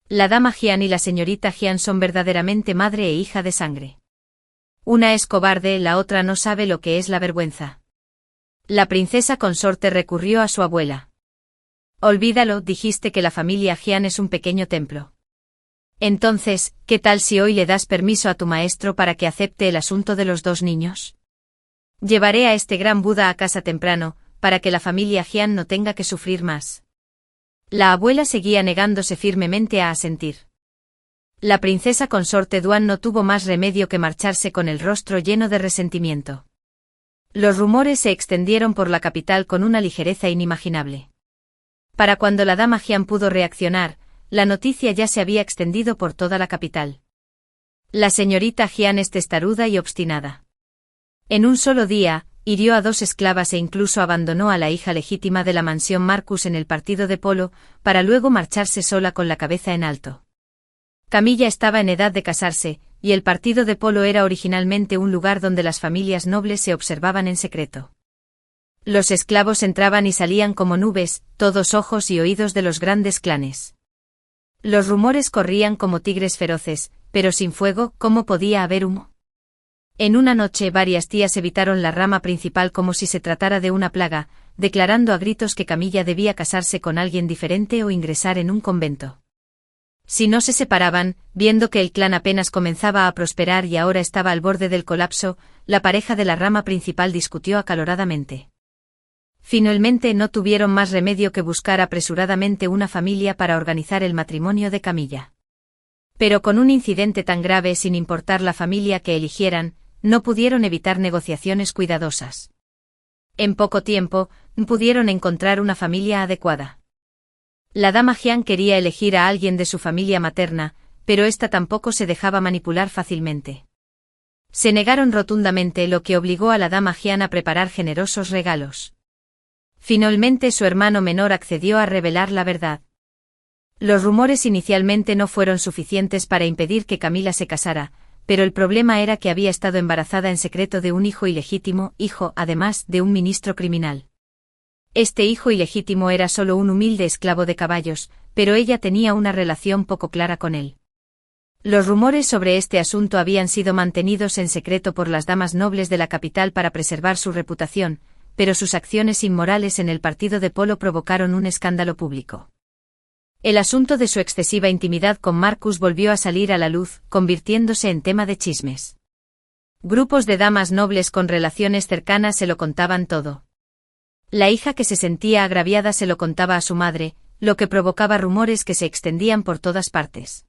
S1: La dama Jian y la señorita Jian son verdaderamente madre e hija de sangre. Una es cobarde, la otra no sabe lo que es la vergüenza. La princesa consorte recurrió a su abuela. Olvídalo, dijiste que la familia Jian es un pequeño templo. Entonces, ¿qué tal si hoy le das permiso a tu maestro para que acepte el asunto de los 2 niños? Llevaré a este gran Buda a casa temprano, para que la familia Jian no tenga que sufrir más. La abuela seguía negándose firmemente a asentir. La princesa consorte Duan no tuvo más remedio que marcharse con el rostro lleno de resentimiento. Los rumores se extendieron por la capital con una ligereza inimaginable. Para cuando la dama Jian pudo reaccionar, la noticia ya se había extendido por toda la capital. La señorita Jian es testaruda y obstinada. En un solo día, hirió a 2 esclavas e incluso abandonó a la hija legítima de la mansión Marcus en el partido de polo, para luego marcharse sola con la cabeza en alto. Camilla estaba en edad de casarse, y el partido de polo era originalmente un lugar donde las familias nobles se observaban en secreto. Los esclavos entraban y salían como nubes, todos ojos y oídos de los grandes clanes. Los rumores corrían como tigres feroces, pero sin fuego, ¿cómo podía haber humo? En una noche varias tías evitaron la rama principal como si se tratara de una plaga, declarando a gritos que Camilla debía casarse con alguien diferente o ingresar en un convento. Si no se separaban, viendo que el clan apenas comenzaba a prosperar y ahora estaba al borde del colapso, la pareja de la rama principal discutió acaloradamente. Finalmente no tuvieron más remedio que buscar apresuradamente una familia para organizar el matrimonio de Camilla. Pero con un incidente tan grave, sin importar la familia que eligieran, no pudieron evitar negociaciones cuidadosas. En poco tiempo, pudieron encontrar una familia adecuada. La dama Jian quería elegir a alguien de su familia materna, pero ésta tampoco se dejaba manipular fácilmente. Se negaron rotundamente, lo que obligó a la dama Jian a preparar generosos regalos. Finalmente su hermano menor accedió a revelar la verdad. Los rumores inicialmente no fueron suficientes para impedir que Camila se casara, pero el problema era que había estado embarazada en secreto de un hijo ilegítimo, hijo, además, de un ministro criminal. Este hijo ilegítimo era solo un humilde esclavo de caballos, pero ella tenía una relación poco clara con él. Los rumores sobre este asunto habían sido mantenidos en secreto por las damas nobles de la capital para preservar su reputación, pero sus acciones inmorales en el partido de polo provocaron un escándalo público. El asunto de su excesiva intimidad con Marcus volvió a salir a la luz, convirtiéndose en tema de chismes. Grupos de damas nobles con relaciones cercanas se lo contaban todo. La hija que se sentía agraviada se lo contaba a su madre, lo que provocaba rumores que se extendían por todas partes.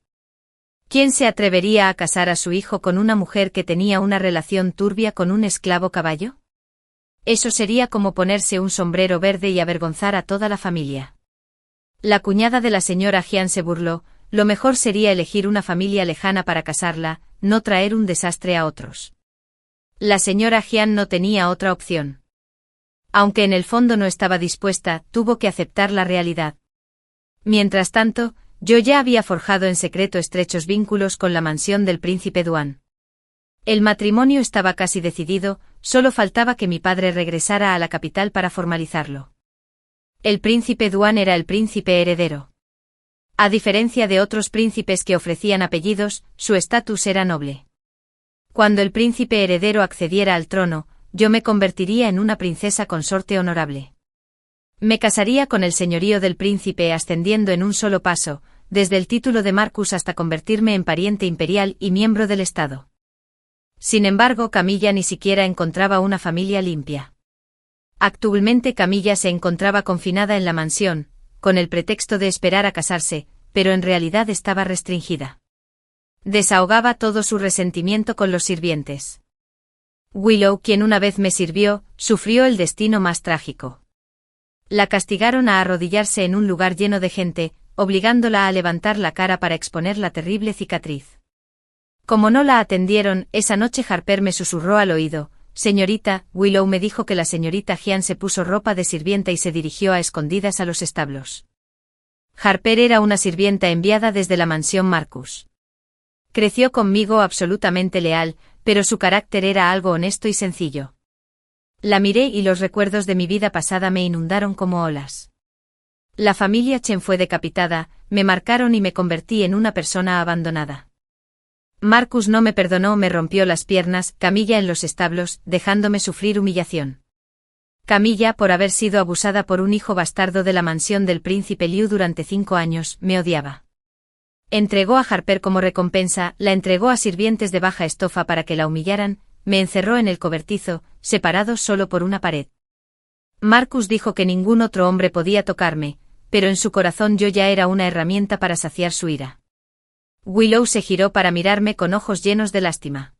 S1: ¿Quién se atrevería a casar a su hijo con una mujer que tenía una relación turbia con un esclavo caballo? Eso sería como ponerse un sombrero verde y avergonzar a toda la familia. La cuñada de la señora Jian se burló, lo mejor sería elegir una familia lejana para casarla, no traer un desastre a otros. La señora Jian no tenía otra opción. Aunque en el fondo no estaba dispuesta, tuvo que aceptar la realidad. Mientras tanto, yo ya había forjado en secreto estrechos vínculos con la mansión del príncipe Duan. El matrimonio estaba casi decidido, solo faltaba que mi padre regresara a la capital para formalizarlo. El príncipe Duan era el príncipe heredero. A diferencia de otros príncipes que ofrecían apellidos, su estatus era noble. Cuando el príncipe heredero accediera al trono, yo me convertiría en una princesa consorte honorable. Me casaría con el señorío del príncipe ascendiendo en un solo paso, desde el título de Marcus hasta convertirme en pariente imperial y miembro del Estado. Sin embargo, Camilla ni siquiera encontraba una familia limpia. Actualmente Camilla se encontraba confinada en la mansión, con el pretexto de esperar a casarse, pero en realidad estaba restringida. Desahogaba todo su resentimiento con los sirvientes. Willow, quien una vez me sirvió, sufrió el destino más trágico. La castigaron a arrodillarse en un lugar lleno de gente, obligándola a levantar la cara para exponer la terrible cicatriz. Como no la atendieron, esa noche Harper me susurró al oído: «Señorita», Willow me dijo que la señorita Jian se puso ropa de sirvienta y se dirigió a escondidas a los establos. Harper era una sirvienta enviada desde la mansión Marcus. Creció conmigo absolutamente leal, pero su carácter era algo honesto y sencillo. La miré y los recuerdos de mi vida pasada me inundaron como olas. La familia Chen fue decapitada, me marcaron y me convertí en una persona abandonada. Marcus no me perdonó, me rompió las piernas, Camilla en los establos, dejándome sufrir humillación. Camilla, por haber sido abusada por un hijo bastardo de la mansión del príncipe Liu durante 5 años, me odiaba. Entregó a Harper como recompensa, la entregó a sirvientes de baja estofa para que la humillaran, me encerró en el cobertizo, separados solo por una pared. Marcus dijo que ningún otro hombre podía tocarme, pero en su corazón yo ya era una herramienta para saciar su ira. Willow se giró para mirarme con ojos llenos de lástima.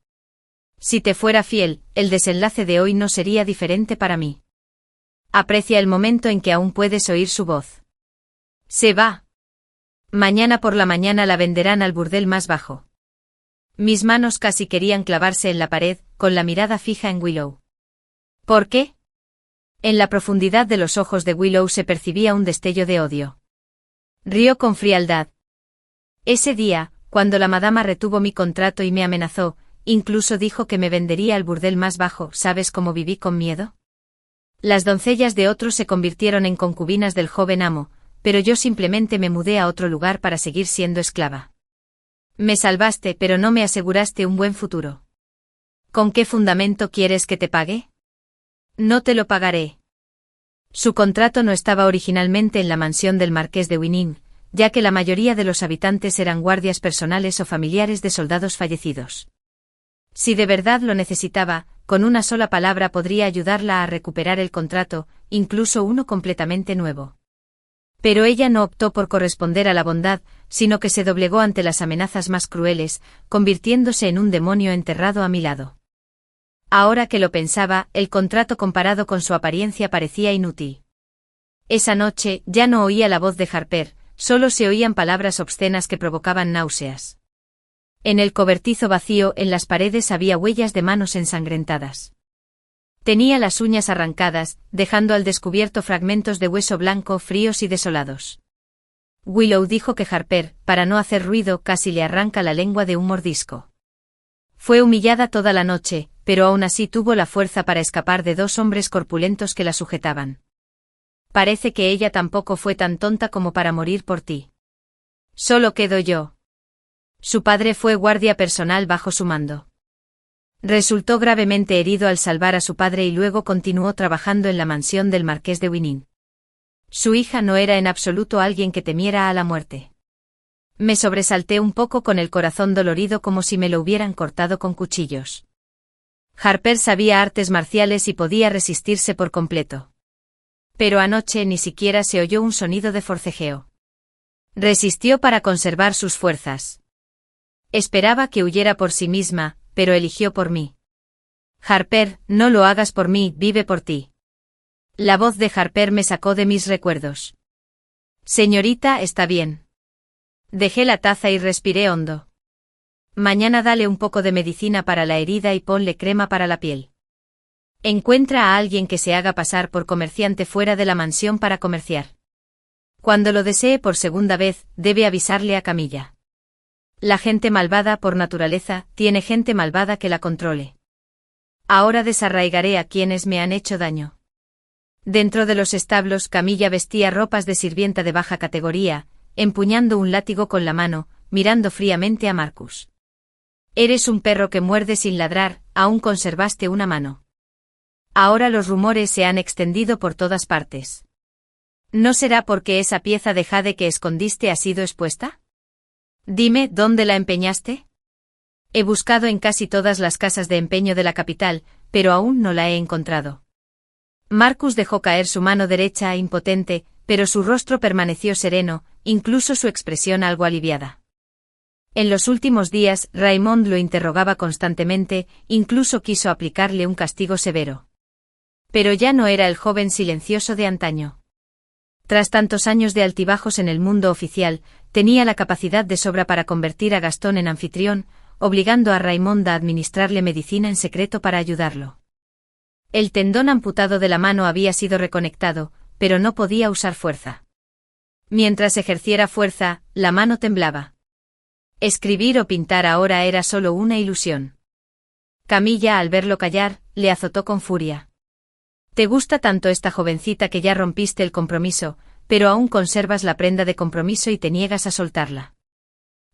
S1: Si te fuera fiel, el desenlace de hoy no sería diferente para mí. Aprecia el momento en que aún puedes oír su voz. Se va. Mañana por la mañana la venderán al burdel más bajo. Mis manos casi querían clavarse en la pared, con la mirada fija en Willow. ¿Por qué? En la profundidad de los ojos de Willow se percibía un destello de odio. Rió con frialdad. Ese día, cuando la madama retuvo mi contrato y me amenazó, incluso dijo que me vendería al burdel más bajo, ¿sabes cómo viví con miedo? Las doncellas de otros se convirtieron en concubinas del joven amo, pero yo simplemente me mudé a otro lugar para seguir siendo esclava. Me salvaste, pero no me aseguraste un buen futuro. ¿Con qué fundamento quieres que te pague? No te lo pagaré. Su contrato no estaba originalmente en la mansión del marqués de Winning, ya que la mayoría de los habitantes eran guardias personales o familiares de soldados fallecidos. Si de verdad lo necesitaba, con una sola palabra podría ayudarla a recuperar el contrato, incluso uno completamente nuevo. Pero ella no optó por corresponder a la bondad, sino que se doblegó ante las amenazas más crueles, convirtiéndose en un demonio enterrado a mi lado. Ahora que lo pensaba, el contrato comparado con su apariencia parecía inútil. Esa noche ya no oía la voz de Harper, solo se oían palabras obscenas que provocaban náuseas. En el cobertizo vacío en las paredes había huellas de manos ensangrentadas. Tenía las uñas arrancadas, dejando al descubierto fragmentos de hueso blanco fríos y desolados. Willow dijo que Harper, para no hacer ruido, casi le arranca la lengua de un mordisco. Fue humillada toda la noche, pero aún así tuvo la fuerza para escapar de 2 hombres corpulentos que la sujetaban. Parece que ella tampoco fue tan tonta como para morir por ti. Solo quedo yo. Su padre fue guardia personal bajo su mando. Resultó gravemente herido al salvar a su padre y luego continuó trabajando en la mansión del marqués de Winning. Su hija no era en absoluto alguien que temiera a la muerte. Me sobresalté un poco con el corazón dolorido como si me lo hubieran cortado con cuchillos. Harper sabía artes marciales y podía resistirse por completo. Pero anoche ni siquiera se oyó un sonido de forcejeo. Resistió para conservar sus fuerzas. Esperaba que huyera por sí misma, pero eligió por mí. Harper, no lo hagas por mí, vive por ti. La voz de Harper me sacó de mis recuerdos. Señorita, está bien. Dejé la taza y respiré hondo. Mañana dale un poco de medicina para la herida y ponle crema para la piel. Encuentra a alguien que se haga pasar por comerciante fuera de la mansión para comerciar. Cuando lo desee por segunda vez, debe avisarle a Camilla. La gente malvada por naturaleza, tiene gente malvada que la controle. Ahora desarraigaré a quienes me han hecho daño. Dentro de los establos, Camilla vestía ropas de sirvienta de baja categoría, empuñando un látigo con la mano, mirando fríamente a Marcus. Eres un perro que muerde sin ladrar, aún conservaste una mano. Ahora los rumores se han extendido por todas partes. ¿No será porque esa pieza de jade que escondiste ha sido expuesta? Dime, ¿dónde la empeñaste? He buscado en casi todas las casas de empeño de la capital, pero aún no la he encontrado. Marcus dejó caer su mano derecha impotente, pero su rostro permaneció sereno, incluso su expresión algo aliviada. En los últimos días, Raymond lo interrogaba constantemente, incluso quiso aplicarle un castigo severo. Pero ya no era el joven silencioso de antaño. Tras tantos años de altibajos en el mundo oficial, tenía la capacidad de sobra para convertir a Gastón en anfitrión, obligando a Raymond a administrarle medicina en secreto para ayudarlo. El tendón amputado de la mano había sido reconectado, pero no podía usar fuerza. Mientras ejerciera fuerza, la mano temblaba. Escribir o pintar ahora era solo una ilusión. Camilla, al verlo callar, le azotó con furia. Te gusta tanto esta jovencita que ya rompiste el compromiso, pero aún conservas la prenda de compromiso y te niegas a soltarla.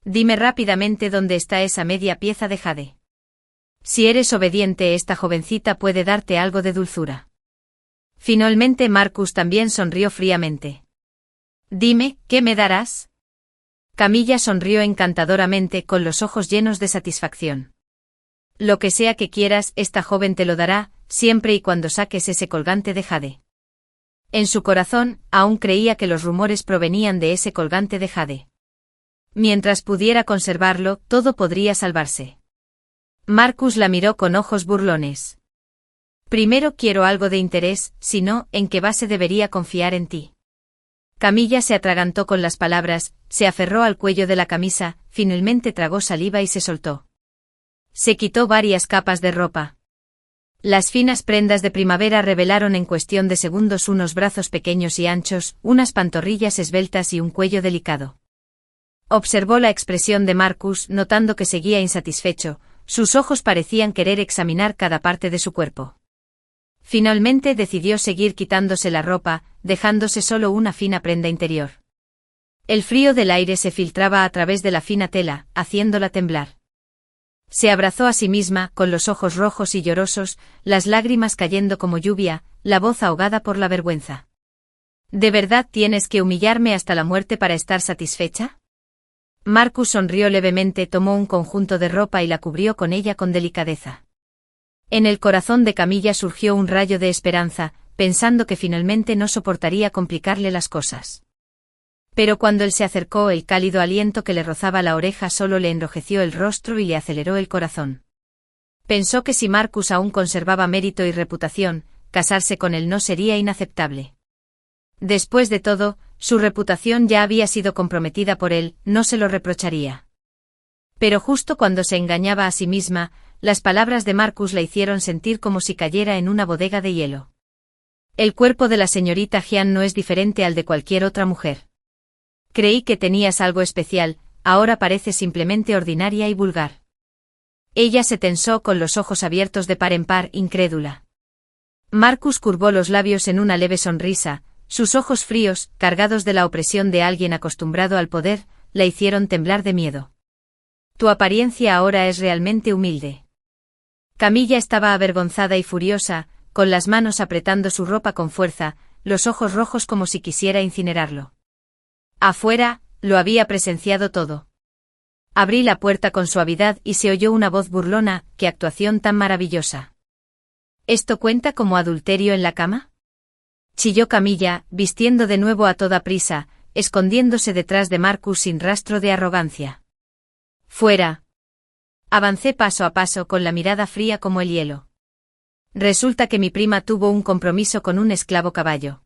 S1: Dime rápidamente dónde está esa media pieza de jade. Si eres obediente, esta jovencita puede darte algo de dulzura. Finalmente Marcus también sonrió fríamente. Dime, ¿qué me darás? Camilla sonrió encantadoramente con los ojos llenos de satisfacción. Lo que sea que quieras, esta joven te lo dará, siempre y cuando saques ese colgante de jade. En su corazón, aún creía que los rumores provenían de ese colgante de jade. Mientras pudiera conservarlo, todo podría salvarse. Marcus la miró con ojos burlones. Primero quiero algo de interés, si no, ¿en qué base debería confiar en ti? Camilla se atragantó con las palabras, se aferró al cuello de la camisa, finalmente tragó saliva y se soltó. Se quitó varias capas de ropa. Las finas prendas de primavera revelaron en cuestión de segundos unos brazos pequeños y anchos, unas pantorrillas esbeltas y un cuello delicado. Observó la expresión de Marcus, notando que seguía insatisfecho, sus ojos parecían querer examinar cada parte de su cuerpo. Finalmente decidió seguir quitándose la ropa, dejándose solo una fina prenda interior. El frío del aire se filtraba a través de la fina tela, haciéndola temblar. Se abrazó a sí misma, con los ojos rojos y llorosos, las lágrimas cayendo como lluvia, la voz ahogada por la vergüenza. ¿De verdad tienes que humillarme hasta la muerte para estar satisfecha? Marcus sonrió levemente, tomó un conjunto de ropa y la cubrió con ella con delicadeza. En el corazón de Camilla surgió un rayo de esperanza, pensando que finalmente no soportaría complicarle las cosas. Pero cuando él se acercó, el cálido aliento que le rozaba la oreja solo le enrojeció el rostro y le aceleró el corazón. Pensó que si Marcus aún conservaba mérito y reputación, casarse con él no sería inaceptable. Después de todo, su reputación ya había sido comprometida por él, no se lo reprocharía. Pero justo cuando se engañaba a sí misma, las palabras de Marcus la hicieron sentir como si cayera en una bodega de hielo. El cuerpo de la señorita Jian no es diferente al de cualquier otra mujer. Creí que tenías algo especial, ahora parece simplemente ordinaria y vulgar. Ella se tensó con los ojos abiertos de par en par, incrédula. Marcus curvó los labios en una leve sonrisa, sus ojos fríos, cargados de la opresión de alguien acostumbrado al poder, la hicieron temblar de miedo. Tu apariencia ahora es realmente humilde. Camilla estaba avergonzada y furiosa, con las manos apretando su ropa con fuerza, los ojos rojos como si quisiera incinerarlo. Afuera, lo había presenciado todo. Abrí la puerta con suavidad y se oyó una voz burlona, ¡qué actuación tan maravillosa! ¿Esto cuenta como adulterio en la cama? Chilló Camilla, vistiendo de nuevo a toda prisa, escondiéndose detrás de Marcus sin rastro de arrogancia. ¡Fuera! Avancé paso a paso con la mirada fría como el hielo. Resulta que mi prima tuvo un compromiso con un esclavo caballo.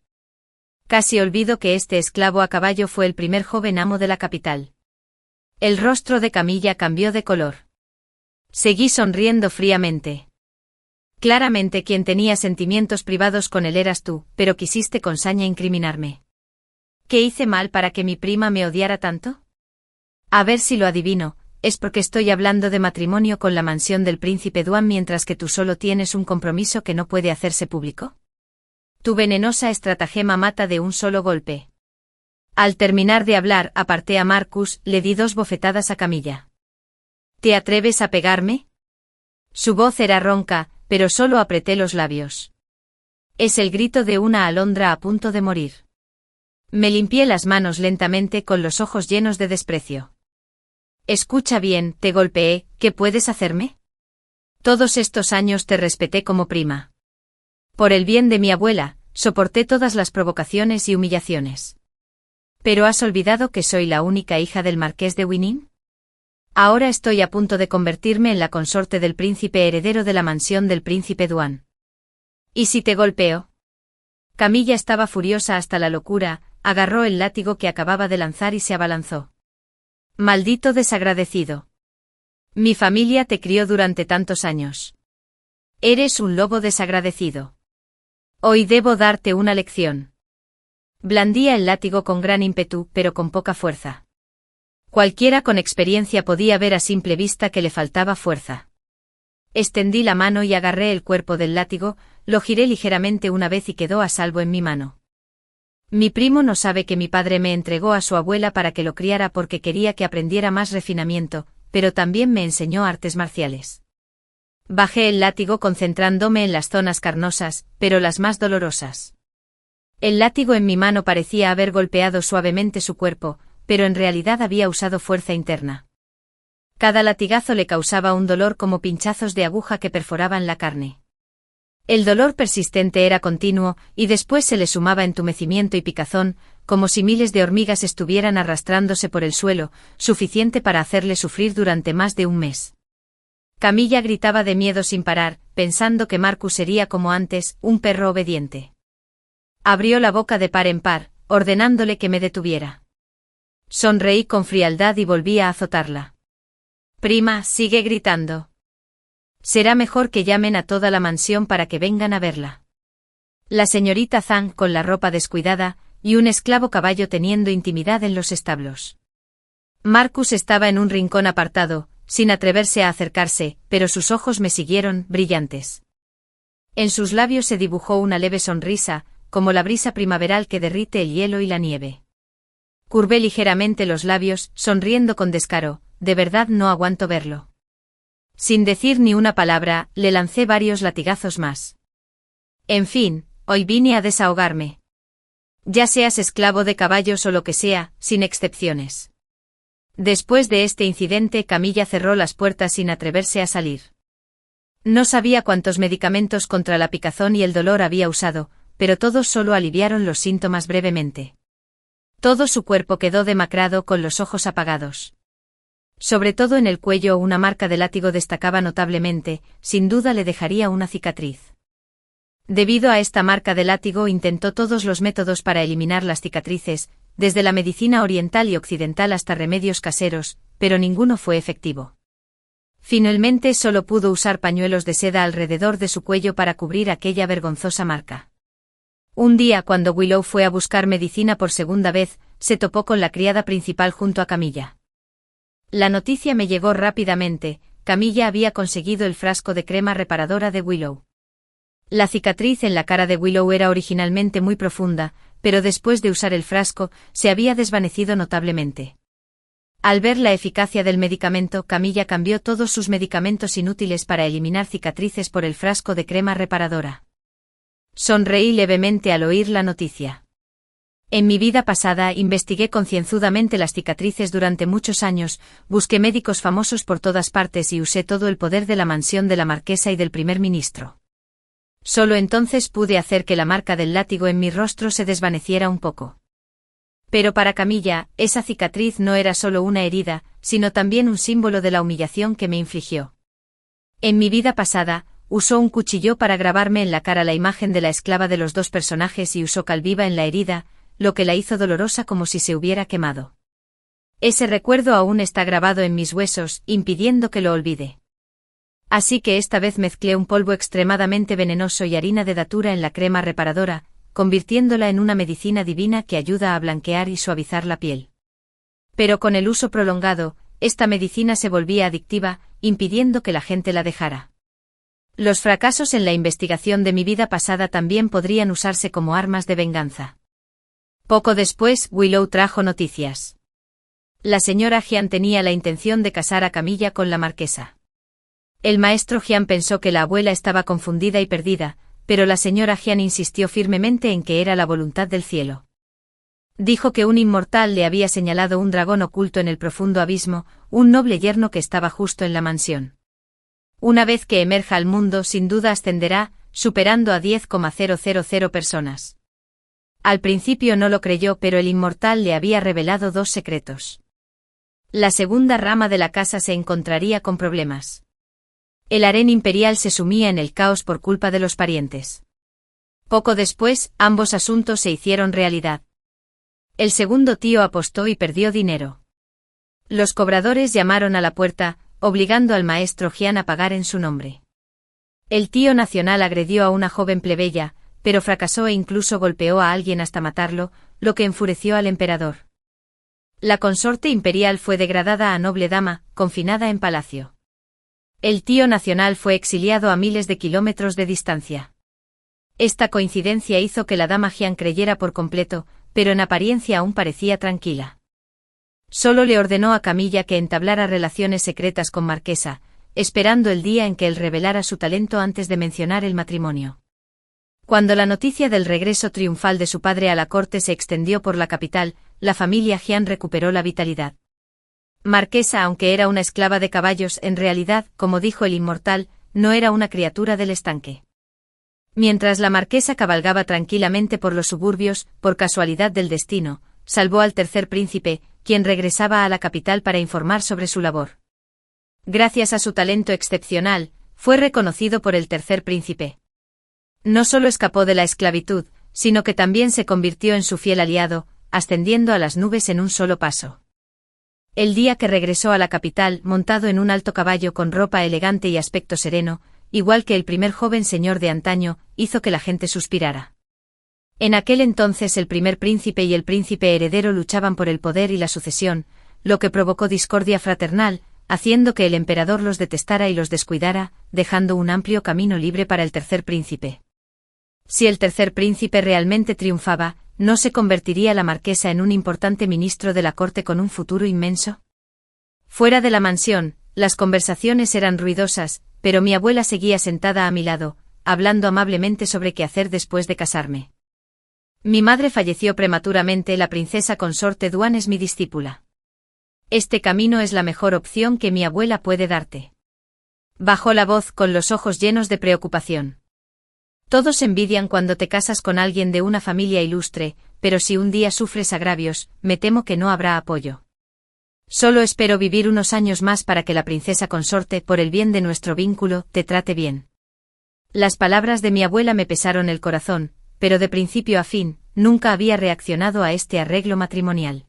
S1: Casi olvido que este esclavo a caballo fue el primer joven amo de la capital. El rostro de Camilla cambió de color. Seguí sonriendo fríamente. Claramente quien tenía sentimientos privados con él eras tú, pero quisiste con saña incriminarme. ¿Qué hice mal para que mi prima me odiara tanto? A ver si lo adivino, es porque estoy hablando de matrimonio con la mansión del príncipe Duan mientras que tú solo tienes un compromiso que no puede hacerse público. Tu venenosa estratagema mata de un solo golpe. Al terminar de hablar, aparté a Marcus, le di 2 bofetadas a Camilla. ¿Te atreves a pegarme? Su voz era ronca, pero solo apreté los labios. Es el grito de una alondra a punto de morir. Me limpié las manos lentamente con los ojos llenos de desprecio. Escucha bien, te golpeé, ¿qué puedes hacerme? Todos estos años te respeté como prima. Por el bien de mi abuela, soporté todas las provocaciones y humillaciones. ¿Pero has olvidado que soy la única hija del marqués de Winning? Ahora estoy a punto de convertirme en la consorte del príncipe heredero de la mansión del príncipe Duan. ¿Y si te golpeo? Camilla estaba furiosa hasta la locura, agarró el látigo que acababa de lanzar y se abalanzó. Maldito desagradecido. Mi familia te crió durante tantos años. Eres un lobo desagradecido. Hoy debo darte una lección. Blandía el látigo con gran ímpetu, pero con poca fuerza. Cualquiera con experiencia podía ver a simple vista que le faltaba fuerza. Extendí la mano y agarré el cuerpo del látigo, lo giré ligeramente una vez y quedó a salvo en mi mano. Mi primo no sabe que mi padre me entregó a su abuela para que lo criara porque quería que aprendiera más refinamiento, pero también me enseñó artes marciales. Bajé el látigo concentrándome en las zonas carnosas, pero las más dolorosas. El látigo en mi mano parecía haber golpeado suavemente su cuerpo, pero en realidad había usado fuerza interna. Cada latigazo le causaba un dolor como pinchazos de aguja que perforaban la carne. El dolor persistente era continuo, y después se le sumaba entumecimiento y picazón, como si miles de hormigas estuvieran arrastrándose por el suelo, suficiente para hacerle sufrir durante más de un mes. Camilla gritaba de miedo sin parar, pensando que Marcus sería como antes, un perro obediente. Abrió la boca de par en par, ordenándole que me detuviera. Sonreí con frialdad y volví a azotarla. Prima, sigue gritando. Será mejor que llamen a toda la mansión para que vengan a verla. La señorita Zhang con la ropa descuidada, y un esclavo caballo teniendo intimidad en los establos. Marcus estaba en un rincón apartado, sin atreverse a acercarse, pero sus ojos me siguieron, brillantes. En sus labios se dibujó una leve sonrisa, como la brisa primaveral que derrite el hielo y la nieve. Curvé ligeramente los labios, sonriendo con descaro, de verdad no aguanto verlo. Sin decir ni una palabra, le lancé varios latigazos más. En fin, hoy vine a desahogarme. Ya seas esclavo de caballos o lo que sea, sin excepciones. Después de este incidente, Camilla cerró las puertas sin atreverse a salir. No sabía cuántos medicamentos contra la picazón y el dolor había usado, pero todos solo aliviaron los síntomas brevemente. Todo su cuerpo quedó demacrado con los ojos apagados. Sobre todo en el cuello una marca de látigo destacaba notablemente, sin duda le dejaría una cicatriz. Debido a esta marca de látigo intentó todos los métodos para eliminar las cicatrices, desde la medicina oriental y occidental hasta remedios caseros, pero ninguno fue efectivo. Finalmente solo pudo usar pañuelos de seda alrededor de su cuello para cubrir aquella vergonzosa marca. Un día cuando Willow fue a buscar medicina por segunda vez, se topó con la criada principal junto a Camilla. La noticia me llegó rápidamente: Camilla había conseguido el frasco de crema reparadora de Willow. La cicatriz en la cara de Willow era originalmente muy profunda, pero después de usar el frasco, se había desvanecido notablemente. Al ver la eficacia del medicamento, Camilla cambió todos sus medicamentos inútiles para eliminar cicatrices por el frasco de crema reparadora. Sonreí levemente al oír la noticia. En mi vida pasada investigué concienzudamente las cicatrices durante muchos años, busqué médicos famosos por todas partes y usé todo el poder de la mansión de la marquesa y del primer ministro. Solo entonces pude hacer que la marca del látigo en mi rostro se desvaneciera un poco. Pero para Camilla, esa cicatriz no era solo una herida, sino también un símbolo de la humillación que me infligió. En mi vida pasada, usó un cuchillo para grabarme en la cara la imagen de la esclava de los dos personajes y usó cal viva en la herida, lo que la hizo dolorosa como si se hubiera quemado. Ese recuerdo aún está grabado en mis huesos, impidiendo que lo olvide. Así que esta vez mezclé un polvo extremadamente venenoso y harina de datura en la crema reparadora, convirtiéndola en una medicina divina que ayuda a blanquear y suavizar la piel. Pero con el uso prolongado, esta medicina se volvía adictiva, impidiendo que la gente la dejara. Los fracasos en la investigación de mi vida pasada también podrían usarse como armas de venganza. Poco después, Willow trajo noticias. La señora Jian tenía la intención de casar a Camilla con la marquesa. El maestro Jian pensó que la abuela estaba confundida y perdida, pero la señora Jian insistió firmemente en que era la voluntad del cielo. Dijo que un inmortal le había señalado un dragón oculto en el profundo abismo, un noble yerno que estaba justo en la mansión. Una vez que emerja al mundo, sin duda ascenderá, superando a 10,000 personas. Al principio no lo creyó, pero el inmortal le había revelado dos secretos. La segunda rama de la casa se encontraría con problemas. El harén imperial se sumía en el caos por culpa de los parientes. Poco después, ambos asuntos se hicieron realidad. El segundo tío apostó y perdió dinero. Los cobradores llamaron a la puerta, obligando al maestro Jian a pagar en su nombre. El tío nacional agredió a una joven plebeya, pero fracasó e incluso golpeó a alguien hasta matarlo, lo que enfureció al emperador. La consorte imperial fue degradada a noble dama, confinada en palacio. El tío nacional fue exiliado a miles de kilómetros de distancia. Esta coincidencia hizo que la dama Jian creyera por completo, pero en apariencia aún parecía tranquila. Solo le ordenó a Camilla que entablara relaciones secretas con Marquesa, esperando el día en que él revelara su talento antes de mencionar el matrimonio. Cuando la noticia del regreso triunfal de su padre a la corte se extendió por la capital, la familia Jian recuperó la vitalidad. Marquesa, aunque era una esclava de caballos, en realidad, como dijo el inmortal, no era una criatura del estanque. Mientras la marquesa cabalgaba tranquilamente por los suburbios, por casualidad del destino, salvó al tercer príncipe, quien regresaba a la capital para informar sobre su labor. Gracias a su talento excepcional, fue reconocido por el tercer príncipe. No solo escapó de la esclavitud, sino que también se convirtió en su fiel aliado, ascendiendo a las nubes en un solo paso. El día que regresó a la capital, montado en un alto caballo con ropa elegante y aspecto sereno, igual que el primer joven señor de antaño, hizo que la gente suspirara. En aquel entonces el primer príncipe y el príncipe heredero luchaban por el poder y la sucesión, lo que provocó discordia fraternal, haciendo que el emperador los detestara y los descuidara, dejando un amplio camino libre para el tercer príncipe. Si el tercer príncipe realmente triunfaba, ¿no se convertiría la marquesa en un importante ministro de la corte con un futuro inmenso? Fuera de la mansión, las conversaciones eran ruidosas, pero mi abuela seguía sentada a mi lado, hablando amablemente sobre qué hacer después de casarme. Mi madre falleció prematuramente, la princesa consorte Duan es mi discípula. Este camino es la mejor opción que mi abuela puede darte. Bajó la voz con los ojos llenos de preocupación. Todos envidian cuando te casas con alguien de una familia ilustre, pero si un día sufres agravios, me temo que no habrá apoyo. Solo espero vivir unos años más para que la princesa consorte, por el bien de nuestro vínculo, te trate bien. Las palabras de mi abuela me pesaron el corazón, pero de principio a fin, nunca había reaccionado a este arreglo matrimonial.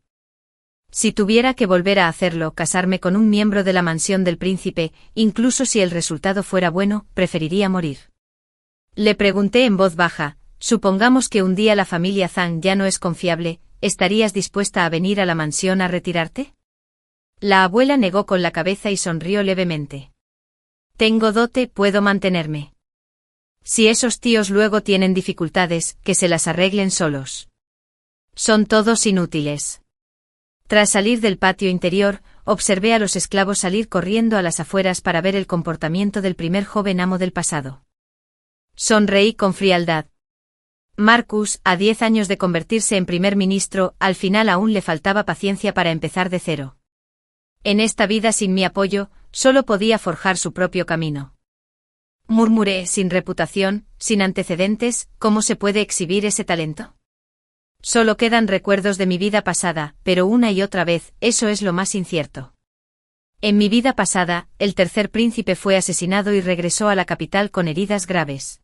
S1: Si tuviera que volver a hacerlo, casarme con un miembro de la mansión del príncipe, incluso si el resultado fuera bueno, preferiría morir. Le pregunté en voz baja, supongamos que un día la familia Zhang ya no es confiable, ¿estarías dispuesta a venir a la mansión a retirarte? La abuela negó con la cabeza y sonrió levemente. Tengo dote, puedo mantenerme. Si esos tíos luego tienen dificultades, que se las arreglen solos. Son todos inútiles. Tras salir del patio interior, observé a los esclavos salir corriendo a las afueras para ver el comportamiento del primer joven amo del pasado. Sonreí con frialdad. Marcus, a 10 años de convertirse en primer ministro, al final aún le faltaba paciencia para empezar de cero. En esta vida sin mi apoyo, solo podía forjar su propio camino. Murmuré, sin reputación, sin antecedentes, ¿cómo se puede exhibir ese talento? Solo quedan recuerdos de mi vida pasada, pero una y otra vez, eso es lo más incierto. En mi vida pasada, el tercer príncipe fue asesinado y regresó a la capital con heridas graves.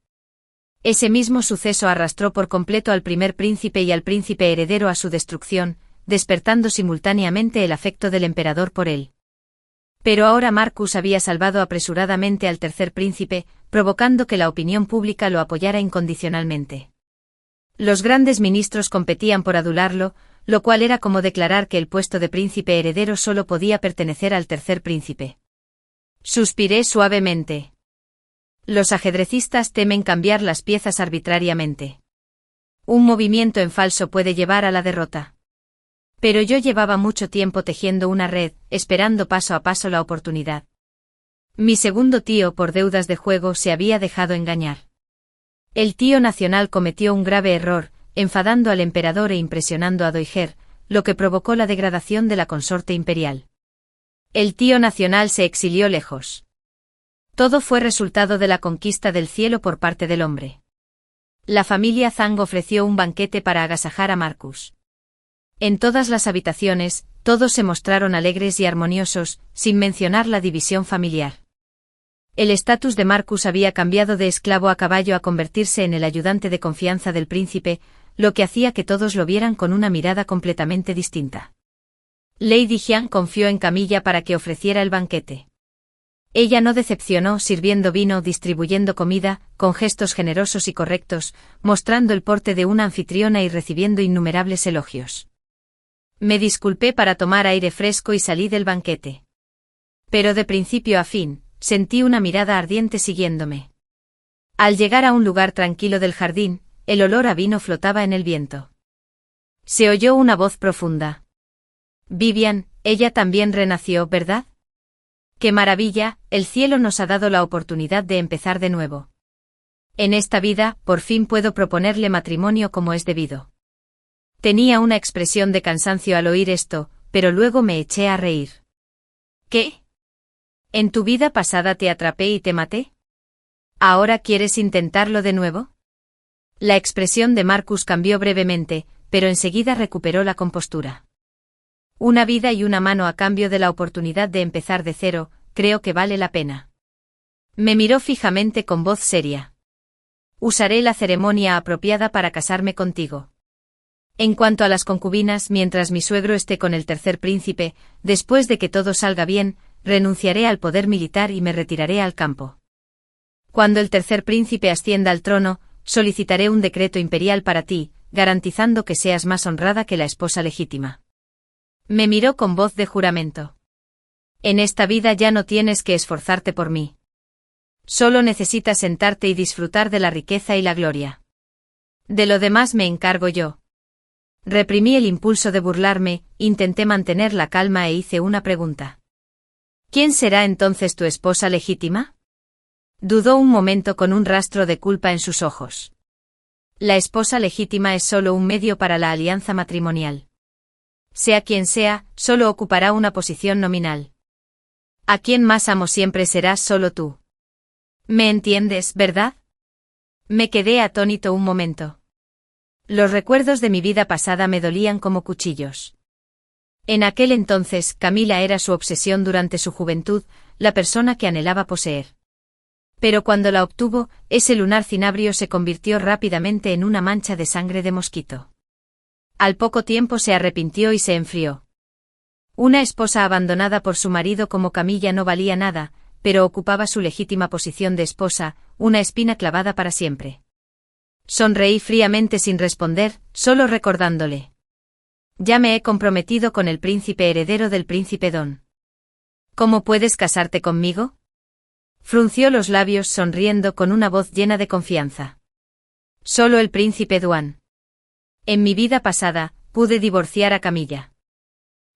S1: Ese mismo suceso arrastró por completo al primer príncipe y al príncipe heredero a su destrucción, despertando simultáneamente el afecto del emperador por él. Pero ahora Marcus había salvado apresuradamente al tercer príncipe, provocando que la opinión pública lo apoyara incondicionalmente. Los grandes ministros competían por adularlo, lo cual era como declarar que el puesto de príncipe heredero solo podía pertenecer al tercer príncipe. Suspiré suavemente. Los ajedrecistas temen cambiar las piezas arbitrariamente. Un movimiento en falso puede llevar a la derrota. Pero yo llevaba mucho tiempo tejiendo una red, esperando paso a paso la oportunidad. Mi segundo tío, por deudas de juego, se había dejado engañar. El tío nacional cometió un grave error, enfadando al emperador e impresionando a Doiger, lo que provocó la degradación de la consorte imperial. El tío nacional se exilió lejos. Todo fue resultado de la conquista del cielo por parte del hombre. La familia Zhang ofreció un banquete para agasajar a Marcus. En todas las habitaciones, todos se mostraron alegres y armoniosos, sin mencionar la división familiar. El estatus de Marcus había cambiado de esclavo a caballo a convertirse en el ayudante de confianza del príncipe, lo que hacía que todos lo vieran con una mirada completamente distinta. Lady Jiang confió en Camilla para que ofreciera el banquete. Ella no decepcionó, sirviendo vino, distribuyendo comida, con gestos generosos y correctos, mostrando el porte de una anfitriona y recibiendo innumerables elogios. Me disculpé para tomar aire fresco y salí del banquete. Pero de principio a fin, sentí una mirada ardiente siguiéndome. Al llegar a un lugar tranquilo del jardín, el olor a vino flotaba en el viento. Se oyó una voz profunda. Vivian, ella también renació, ¿verdad? ¡Qué maravilla! El cielo nos ha dado la oportunidad de empezar de nuevo. En esta vida, por fin puedo proponerle matrimonio como es debido. Tenía una expresión de cansancio al oír esto, pero luego me eché a reír. ¿Qué? ¿En tu vida pasada te atrapé y te maté? ¿Ahora quieres intentarlo de nuevo? La expresión de Marcus cambió brevemente, pero enseguida recuperó la compostura. Una vida y una mano a cambio de la oportunidad de empezar de cero, creo que vale la pena. Me miró fijamente con voz seria. Usaré la ceremonia apropiada para casarme contigo. En cuanto a las concubinas, mientras mi suegro esté con el tercer príncipe, después de que todo salga bien, renunciaré al poder militar y me retiraré al campo. Cuando el tercer príncipe ascienda al trono, solicitaré un decreto imperial para ti, garantizando que seas más honrada que la esposa legítima. Me miró con voz de juramento. En esta vida ya no tienes que esforzarte por mí. Solo necesitas sentarte y disfrutar de la riqueza y la gloria. De lo demás me encargo yo. Reprimí el impulso de burlarme, intenté mantener la calma e hice una pregunta. ¿Quién será entonces tu esposa legítima? Dudó un momento con un rastro de culpa en sus ojos. La esposa legítima es solo un medio para la alianza matrimonial. Sea quien sea, solo ocupará una posición nominal. A quien más amo siempre serás solo tú. ¿Me entiendes, verdad? Me quedé atónito un momento. Los recuerdos de mi vida pasada me dolían como cuchillos. En aquel entonces, Camila era su obsesión durante su juventud, la persona que anhelaba poseer. Pero cuando la obtuvo, ese lunar cinabrio se convirtió rápidamente en una mancha de sangre de mosquito. Al poco tiempo se arrepintió y se enfrió. Una esposa abandonada por su marido como Camilla no valía nada, pero ocupaba su legítima posición de esposa, una espina clavada para siempre. Sonreí fríamente sin responder, solo recordándole. Ya me he comprometido con el príncipe heredero del príncipe Don. ¿Cómo puedes casarte conmigo? Frunció los labios sonriendo con una voz llena de confianza. Solo el príncipe Duan. En mi vida pasada, pude divorciar a Camilla.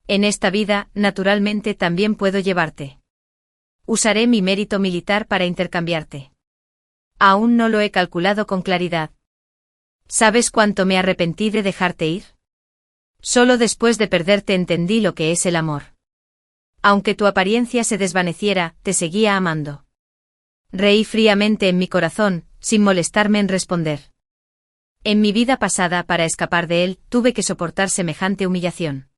S1: En esta vida, naturalmente también puedo llevarte. Usaré mi mérito militar para intercambiarte. Aún no lo he calculado con claridad. ¿Sabes cuánto me arrepentí de dejarte ir? Solo después de perderte entendí lo que es el amor. Aunque tu apariencia se desvaneciera, te seguía amando. Reí fríamente en mi corazón, sin molestarme en responder. En mi vida pasada, para escapar de él, tuve que soportar semejante humillación.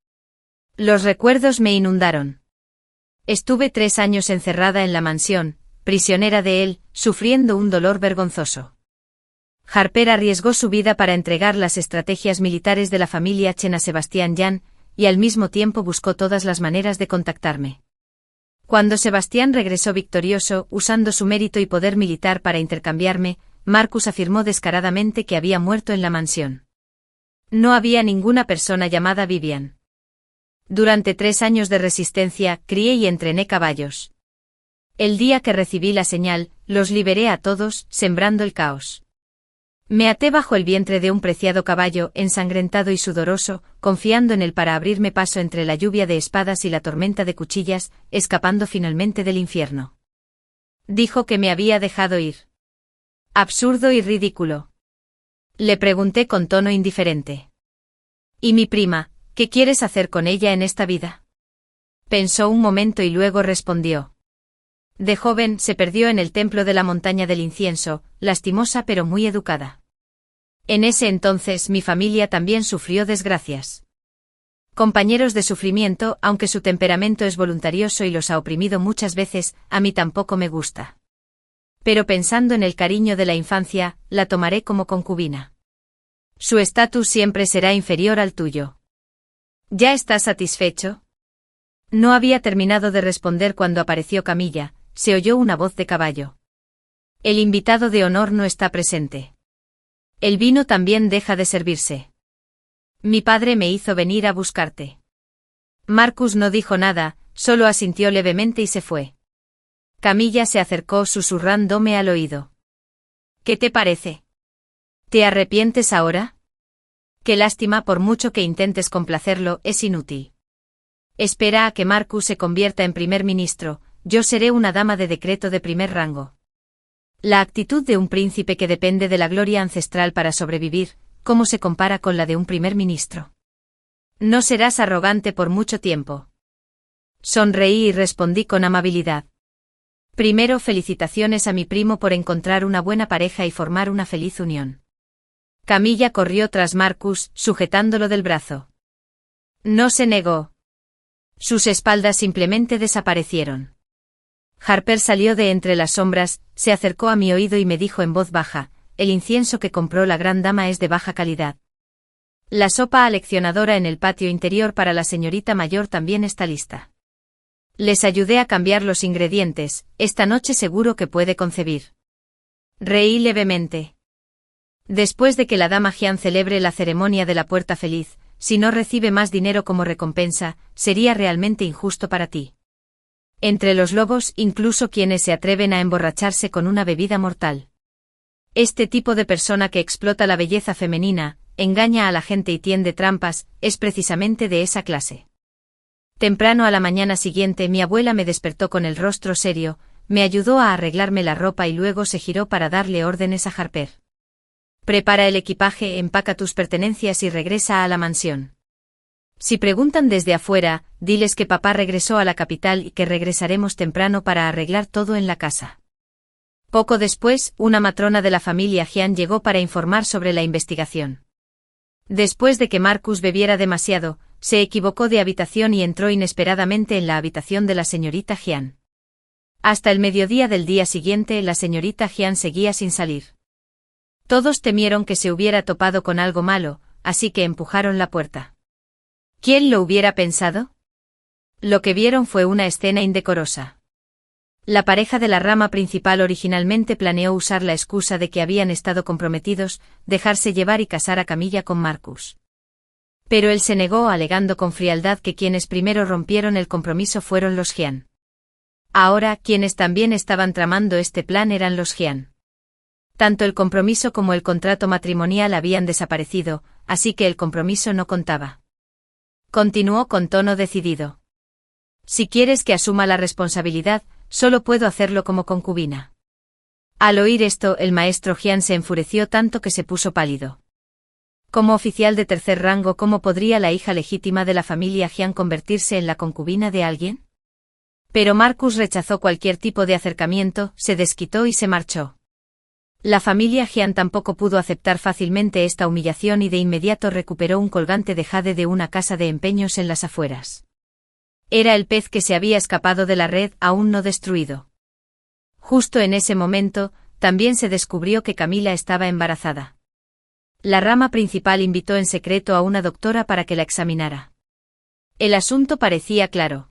S1: Los recuerdos me inundaron. Estuve 3 años encerrada en la mansión, prisionera de él, sufriendo un dolor vergonzoso. Harper arriesgó su vida para entregar las estrategias militares de la familia Chen a Sebastián Yan, y al mismo tiempo buscó todas las maneras de contactarme. Cuando Sebastián regresó victorioso, usando su mérito y poder militar para intercambiarme, Marcus afirmó descaradamente que había muerto en la mansión. No había ninguna persona llamada Vivian. Durante 3 años de resistencia, crié y entrené caballos. El día que recibí la señal, los liberé a todos, sembrando el caos. Me até bajo el vientre de un preciado caballo, ensangrentado y sudoroso, confiando en él para abrirme paso entre la lluvia de espadas y la tormenta de cuchillas, escapando finalmente del infierno. Dijo que me había dejado ir. Absurdo y ridículo. Le pregunté con tono indiferente. ¿Y mi prima, qué quieres hacer con ella en esta vida? Pensó un momento y luego respondió. De joven se perdió en el templo de la montaña del incienso, lastimosa pero muy educada. En ese entonces mi familia también sufrió desgracias. Compañeros de sufrimiento, aunque su temperamento es voluntarioso y los ha oprimido muchas veces, a mí tampoco me gusta. Pero pensando en el cariño de la infancia, la tomaré como concubina. Su estatus siempre será inferior al tuyo. ¿Ya estás satisfecho? No había terminado de responder cuando apareció Camilla, se oyó una voz de caballo. El invitado de honor no está presente. El vino también deja de servirse. Mi padre me hizo venir a buscarte. Marcus no dijo nada, solo asintió levemente y se fue. Camilla se acercó susurrándome al oído. ¿Qué te parece? ¿Te arrepientes ahora? Qué lástima, por mucho que intentes complacerlo, es inútil. Espera a que Marcus se convierta en primer ministro, yo seré una dama de decreto de primer rango. La actitud de un príncipe que depende de la gloria ancestral para sobrevivir, ¿cómo se compara con la de un primer ministro? No serás arrogante por mucho tiempo. Sonreí y respondí con amabilidad. Primero, felicitaciones a mi primo por encontrar una buena pareja y formar una feliz unión. Camilla corrió tras Marcus, sujetándolo del brazo. No se negó. Sus espaldas simplemente desaparecieron. Harper salió de entre las sombras, se acercó a mi oído y me dijo en voz baja, el incienso que compró la gran dama es de baja calidad. La sopa aleccionadora en el patio interior para la señorita mayor también está lista. Les ayudé a cambiar los ingredientes, esta noche seguro que puede concebir. Reí levemente. Después de que la dama Jian celebre la ceremonia de la puerta feliz, si no recibe más dinero como recompensa, sería realmente injusto para ti. Entre los lobos, incluso quienes se atreven a emborracharse con una bebida mortal. Este tipo de persona que explota la belleza femenina, engaña a la gente y tiende trampas, es precisamente de esa clase. Temprano a la mañana siguiente mi abuela me despertó con el rostro serio, me ayudó a arreglarme la ropa y luego se giró para darle órdenes a Harper. Prepara el equipaje, empaca tus pertenencias y regresa a la mansión. Si preguntan desde afuera, diles que papá regresó a la capital y que regresaremos temprano para arreglar todo en la casa. Poco después, una matrona de la familia Jian llegó para informar sobre la investigación. Después de que Marcus bebiera demasiado, se equivocó de habitación y entró inesperadamente en la habitación de la señorita Jian. Hasta el mediodía del día siguiente la señorita Jian seguía sin salir. Todos temieron que se hubiera topado con algo malo, así que empujaron la puerta. ¿Quién lo hubiera pensado? Lo que vieron fue una escena indecorosa. La pareja de la rama principal originalmente planeó usar la excusa de que habían estado comprometidos, dejarse llevar y casar a Camilla con Marcus. Pero él se negó alegando con frialdad que quienes primero rompieron el compromiso fueron los Jian. Ahora, quienes también estaban tramando este plan eran los Jian. Tanto el compromiso como el contrato matrimonial habían desaparecido, así que el compromiso no contaba. Continuó con tono decidido. Si quieres que asuma la responsabilidad, solo puedo hacerlo como concubina. Al oír esto, el maestro Jian se enfureció tanto que se puso pálido. Como oficial de tercer rango, ¿cómo podría la hija legítima de la familia Jian convertirse en la concubina de alguien? Pero Marcus rechazó cualquier tipo de acercamiento, se desquitó y se marchó. La familia Jian tampoco pudo aceptar fácilmente esta humillación y de inmediato recuperó un colgante de jade de una casa de empeños en las afueras. Era el pez que se había escapado de la red aún no destruido. Justo en ese momento, también se descubrió que Camila estaba embarazada. La rama principal invitó en secreto a una doctora para que la examinara. El asunto parecía claro.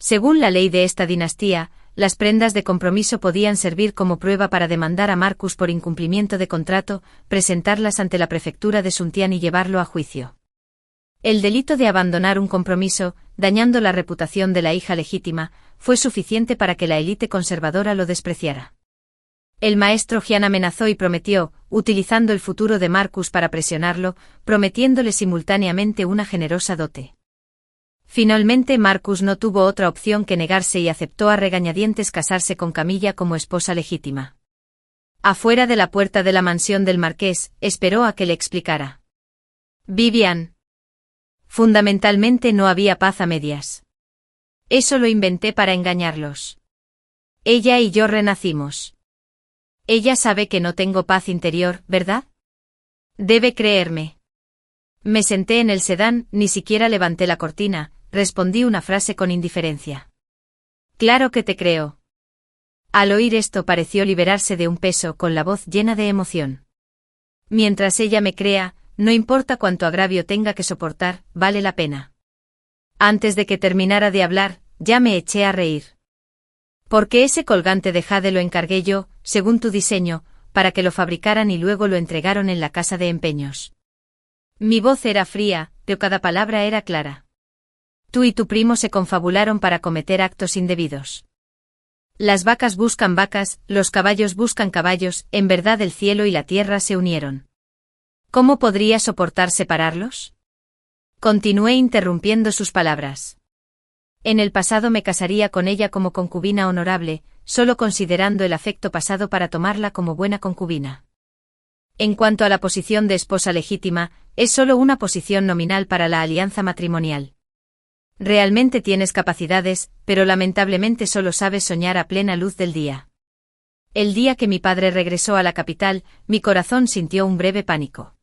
S1: Según la ley de esta dinastía, las prendas de compromiso podían servir como prueba para demandar a Marcus por incumplimiento de contrato, presentarlas ante la prefectura de Suntian y llevarlo a juicio. El delito de abandonar un compromiso, dañando la reputación de la hija legítima, fue suficiente para que la élite conservadora lo despreciara. El maestro Jian amenazó y prometió, utilizando el futuro de Marcus para presionarlo, prometiéndole simultáneamente una generosa dote. Finalmente Marcus no tuvo otra opción que negarse y aceptó a regañadientes casarse con Camilla como esposa legítima. Afuera de la puerta de la mansión del marqués, esperó a que le explicara. Vivian. Fundamentalmente no había paz a medias. Eso lo inventé para engañarlos. Ella y yo renacimos. Ella sabe que no tengo paz interior, ¿verdad? Debe creerme. Me senté en el sedán, ni siquiera levanté la cortina, respondí una frase con indiferencia. Claro que te creo. Al oír esto pareció liberarse de un peso, con la voz llena de emoción. Mientras ella me crea, no importa cuánto agravio tenga que soportar, vale la pena. Antes de que terminara de hablar, ya me eché a reír. Porque ese colgante de jade lo encargué yo, según tu diseño, para que lo fabricaran y luego lo entregaron en la casa de empeños. Mi voz era fría, pero cada palabra era clara. Tú y tu primo se confabularon para cometer actos indebidos. Las vacas buscan vacas, los caballos buscan caballos, en verdad el cielo y la tierra se unieron. ¿Cómo podría soportar separarlos? Continué interrumpiendo sus palabras. En el pasado me casaría con ella como concubina honorable, solo considerando el afecto pasado para tomarla como buena concubina. En cuanto a la posición de esposa legítima, es solo una posición nominal para la alianza matrimonial. Realmente tienes capacidades, pero lamentablemente solo sabes soñar a plena luz del día. El día que mi padre regresó a la capital, mi corazón sintió un breve pánico.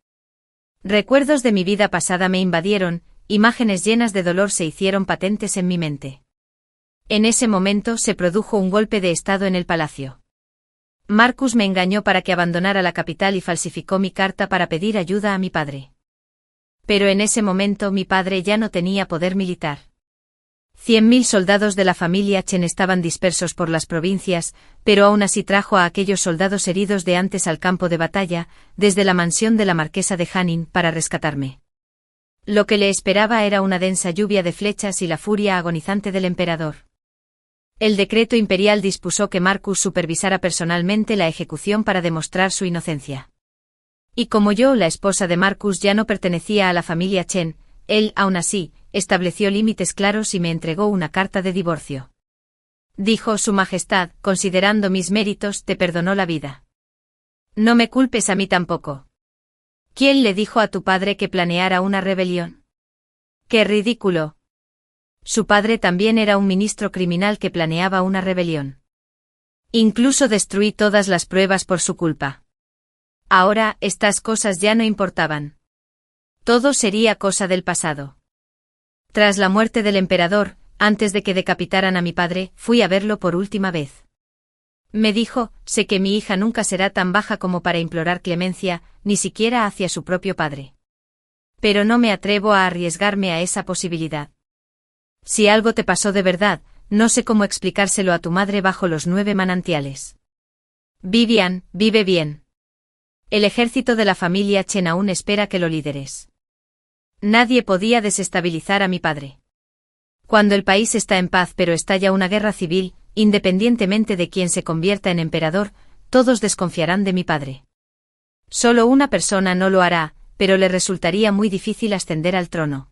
S1: Recuerdos de mi vida pasada me invadieron, imágenes llenas de dolor se hicieron patentes en mi mente. En ese momento se produjo un golpe de estado en el palacio. Marcus me engañó para que abandonara la capital y falsificó mi carta para pedir ayuda a mi padre. Pero en ese momento mi padre ya no tenía poder militar. 100.000 soldados de la familia Chen estaban dispersos por las provincias, pero aún así trajo a aquellos soldados heridos de antes al campo de batalla, desde la mansión de la marquesa de Hanning, para rescatarme. Lo que le esperaba era una densa lluvia de flechas y la furia agonizante del emperador. El decreto imperial dispuso que Marcus supervisara personalmente la ejecución para demostrar su inocencia. Y como yo, la esposa de Marcus, ya no pertenecía a la familia Chen, él, aún así, estableció límites claros y me entregó una carta de divorcio. Dijo: Su Majestad, considerando mis méritos, te perdonó la vida. No me culpes a mí tampoco. ¿Quién le dijo a tu padre que planeara una rebelión? ¡Qué ridículo! Su padre también era un ministro criminal que planeaba una rebelión. Incluso destruí todas las pruebas por su culpa. Ahora, estas cosas ya no importaban. Todo sería cosa del pasado. Tras la muerte del emperador, antes de que decapitaran a mi padre, fui a verlo por última vez. Me dijo, sé que mi hija nunca será tan baja como para implorar clemencia, ni siquiera hacia su propio padre. Pero no me atrevo a arriesgarme a esa posibilidad. Si algo te pasó de verdad, no sé cómo explicárselo a tu madre bajo los 9 manantiales. Vivian, vive bien. El ejército de la familia Chen aún espera que lo lideres. Nadie podía desestabilizar a mi padre. Cuando el país está en paz pero estalla una guerra civil, independientemente de quién se convierta en emperador, todos desconfiarán de mi padre. Solo una persona no lo hará, pero le resultaría muy difícil ascender al trono.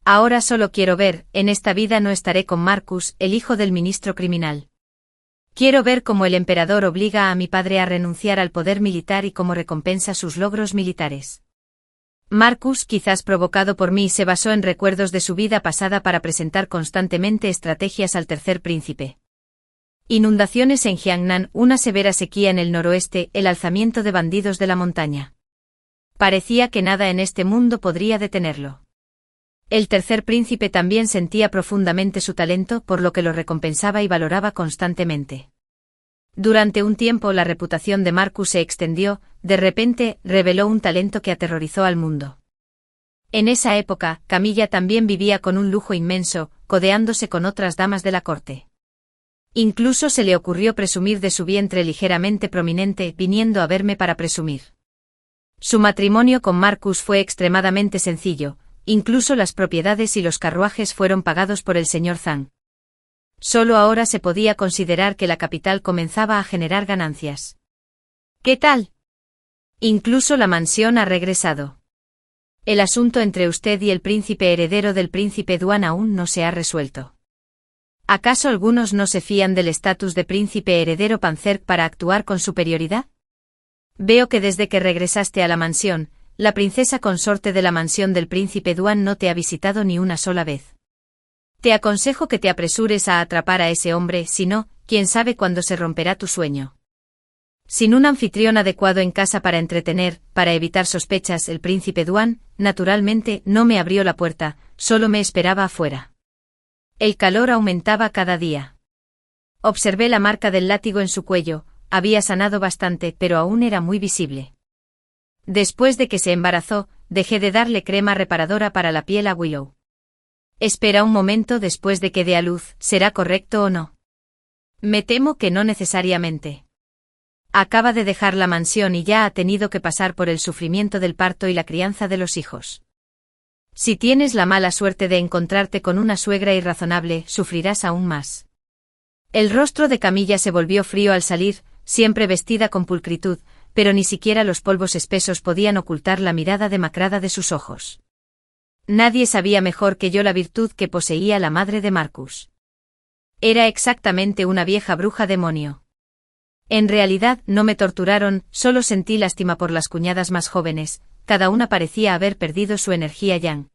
S1: Ahora solo quiero ver, en esta vida no estaré con Marcus, el hijo del ministro criminal. Quiero ver cómo el emperador obliga a mi padre a renunciar al poder militar y cómo recompensa sus logros militares. Marcus, quizás provocado por mí, se basó en recuerdos de su vida pasada para presentar constantemente estrategias al tercer príncipe. Inundaciones en Jiangnan, una severa sequía en el noroeste, el alzamiento de bandidos de la montaña. Parecía que nada en este mundo podría detenerlo. El tercer príncipe también sentía profundamente su talento, por lo que lo recompensaba y valoraba constantemente. Durante un tiempo la reputación de Marcus se extendió, de repente, reveló un talento que aterrorizó al mundo. En esa época, Camilla también vivía con un lujo inmenso, codeándose con otras damas de la corte. Incluso se le ocurrió presumir de su vientre ligeramente prominente, viniendo a verme para presumir. Su matrimonio con Marcus fue extremadamente sencillo. Incluso las propiedades y los carruajes fueron pagados por el señor Zhang. Solo ahora se podía considerar que la capital comenzaba a generar ganancias. ¿Qué tal? Incluso la mansión ha regresado. El asunto entre usted y el príncipe heredero del príncipe Duan aún no se ha resuelto. ¿Acaso algunos no se fían del estatus de príncipe heredero Panzerk para actuar con superioridad? Veo que desde que regresaste a la mansión, la princesa consorte de la mansión del príncipe Duan no te ha visitado ni una sola vez. Te aconsejo que te apresures a atrapar a ese hombre, si no, quién sabe cuándo se romperá tu sueño. Sin un anfitrión adecuado en casa para entretener, para evitar sospechas, el príncipe Duan, naturalmente, no me abrió la puerta, solo me esperaba afuera. El calor aumentaba cada día. Observé la marca del látigo en su cuello, había sanado bastante, pero aún era muy visible. Después de que se embarazó, dejé de darle crema reparadora para la piel a Willow. Espera un momento después de que dé a luz, ¿será correcto o no? Me temo que no necesariamente. Acaba de dejar la mansión y ya ha tenido que pasar por el sufrimiento del parto y la crianza de los hijos. Si tienes la mala suerte de encontrarte con una suegra irrazonable, sufrirás aún más. El rostro de Camilla se volvió frío al salir, siempre vestida con pulcritud, pero ni siquiera los polvos espesos podían ocultar la mirada demacrada de sus ojos. Nadie sabía mejor que yo la virtud que poseía la madre de Marcus. Era exactamente una vieja bruja demonio. En realidad no me torturaron, solo sentí lástima por las cuñadas más jóvenes, cada una parecía haber perdido su energía yang.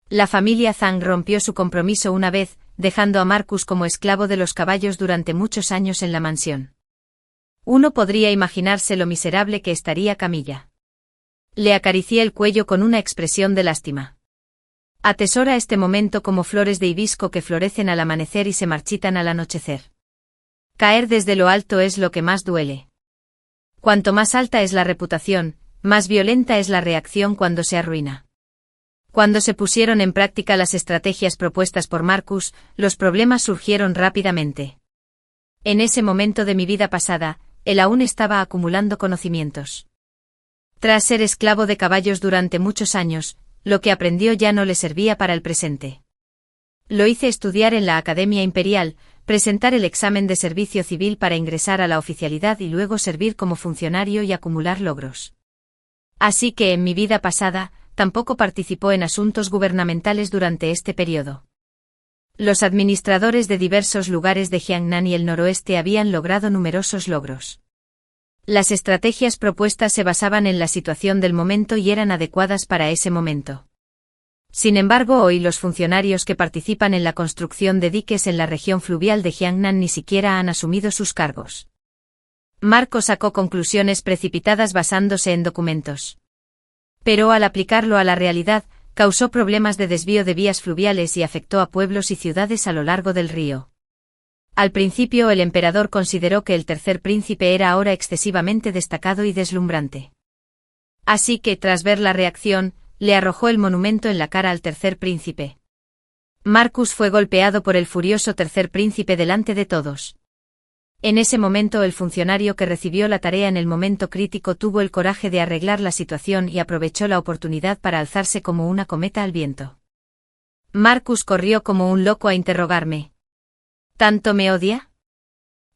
S1: La familia Zhang rompió su compromiso una vez, dejando a Marcus como esclavo de los caballos durante muchos años en la mansión. Uno podría imaginarse lo miserable que estaría Camilla. Le acaricié el cuello con una expresión de lástima. Atesora este momento como flores de hibisco que florecen al amanecer y se marchitan al anochecer. Caer desde lo alto es lo que más duele. Cuanto más alta es la reputación, más violenta es la reacción cuando se arruina. Cuando se pusieron en práctica las estrategias propuestas por Marcus, los problemas surgieron rápidamente. En ese momento de mi vida pasada, él aún estaba acumulando conocimientos. Tras ser esclavo de caballos durante muchos años, lo que aprendió ya no le servía para el presente. Lo hice estudiar en la Academia Imperial, presentar el examen de servicio civil para ingresar a la oficialidad y luego servir como funcionario y acumular logros. Así que en mi vida pasada, tampoco participó en asuntos gubernamentales durante este periodo. Los administradores de diversos lugares de Jiangnan y el noroeste habían logrado numerosos logros. Las estrategias propuestas se basaban en la situación del momento y eran adecuadas para ese momento. Sin embargo, hoy los funcionarios que participan en la construcción de diques en la región fluvial de Jiangnan ni siquiera han asumido sus cargos. Marco sacó conclusiones precipitadas basándose en documentos. Pero al aplicarlo a la realidad, causó problemas de desvío de vías fluviales y afectó a pueblos y ciudades a lo largo del río. Al principio el emperador consideró que el tercer príncipe era ahora excesivamente destacado y deslumbrante. Así que, tras ver la reacción, le arrojó el monumento en la cara al tercer príncipe. Marcus fue golpeado por el furioso tercer príncipe delante de todos. En ese momento el funcionario que recibió la tarea en el momento crítico tuvo el coraje de arreglar la situación y aprovechó la oportunidad para alzarse como una cometa al viento. Marcus corrió como un loco a interrogarme. ¿Tanto me odia?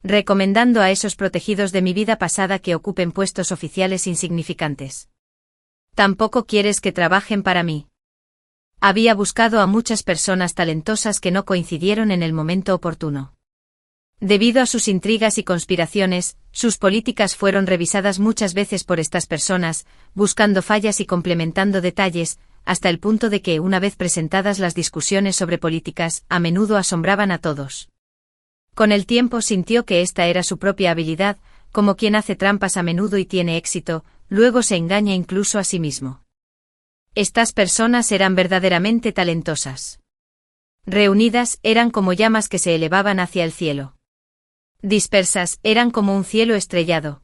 S1: Recomendando a esos protegidos de mi vida pasada que ocupen puestos oficiales insignificantes. ¿Tampoco quieres que trabajen para mí? Había buscado a muchas personas talentosas que no coincidieron en el momento oportuno. Debido a sus intrigas y conspiraciones, sus políticas fueron revisadas muchas veces por estas personas, buscando fallas y complementando detalles, hasta el punto de que, una vez presentadas las discusiones sobre políticas, a menudo asombraban a todos. Con el tiempo sintió que esta era su propia habilidad, como quien hace trampas a menudo y tiene éxito, luego se engaña incluso a sí mismo. Estas personas eran verdaderamente talentosas. Reunidas, eran como llamas que se elevaban hacia el cielo. Dispersas, eran como un cielo estrellado.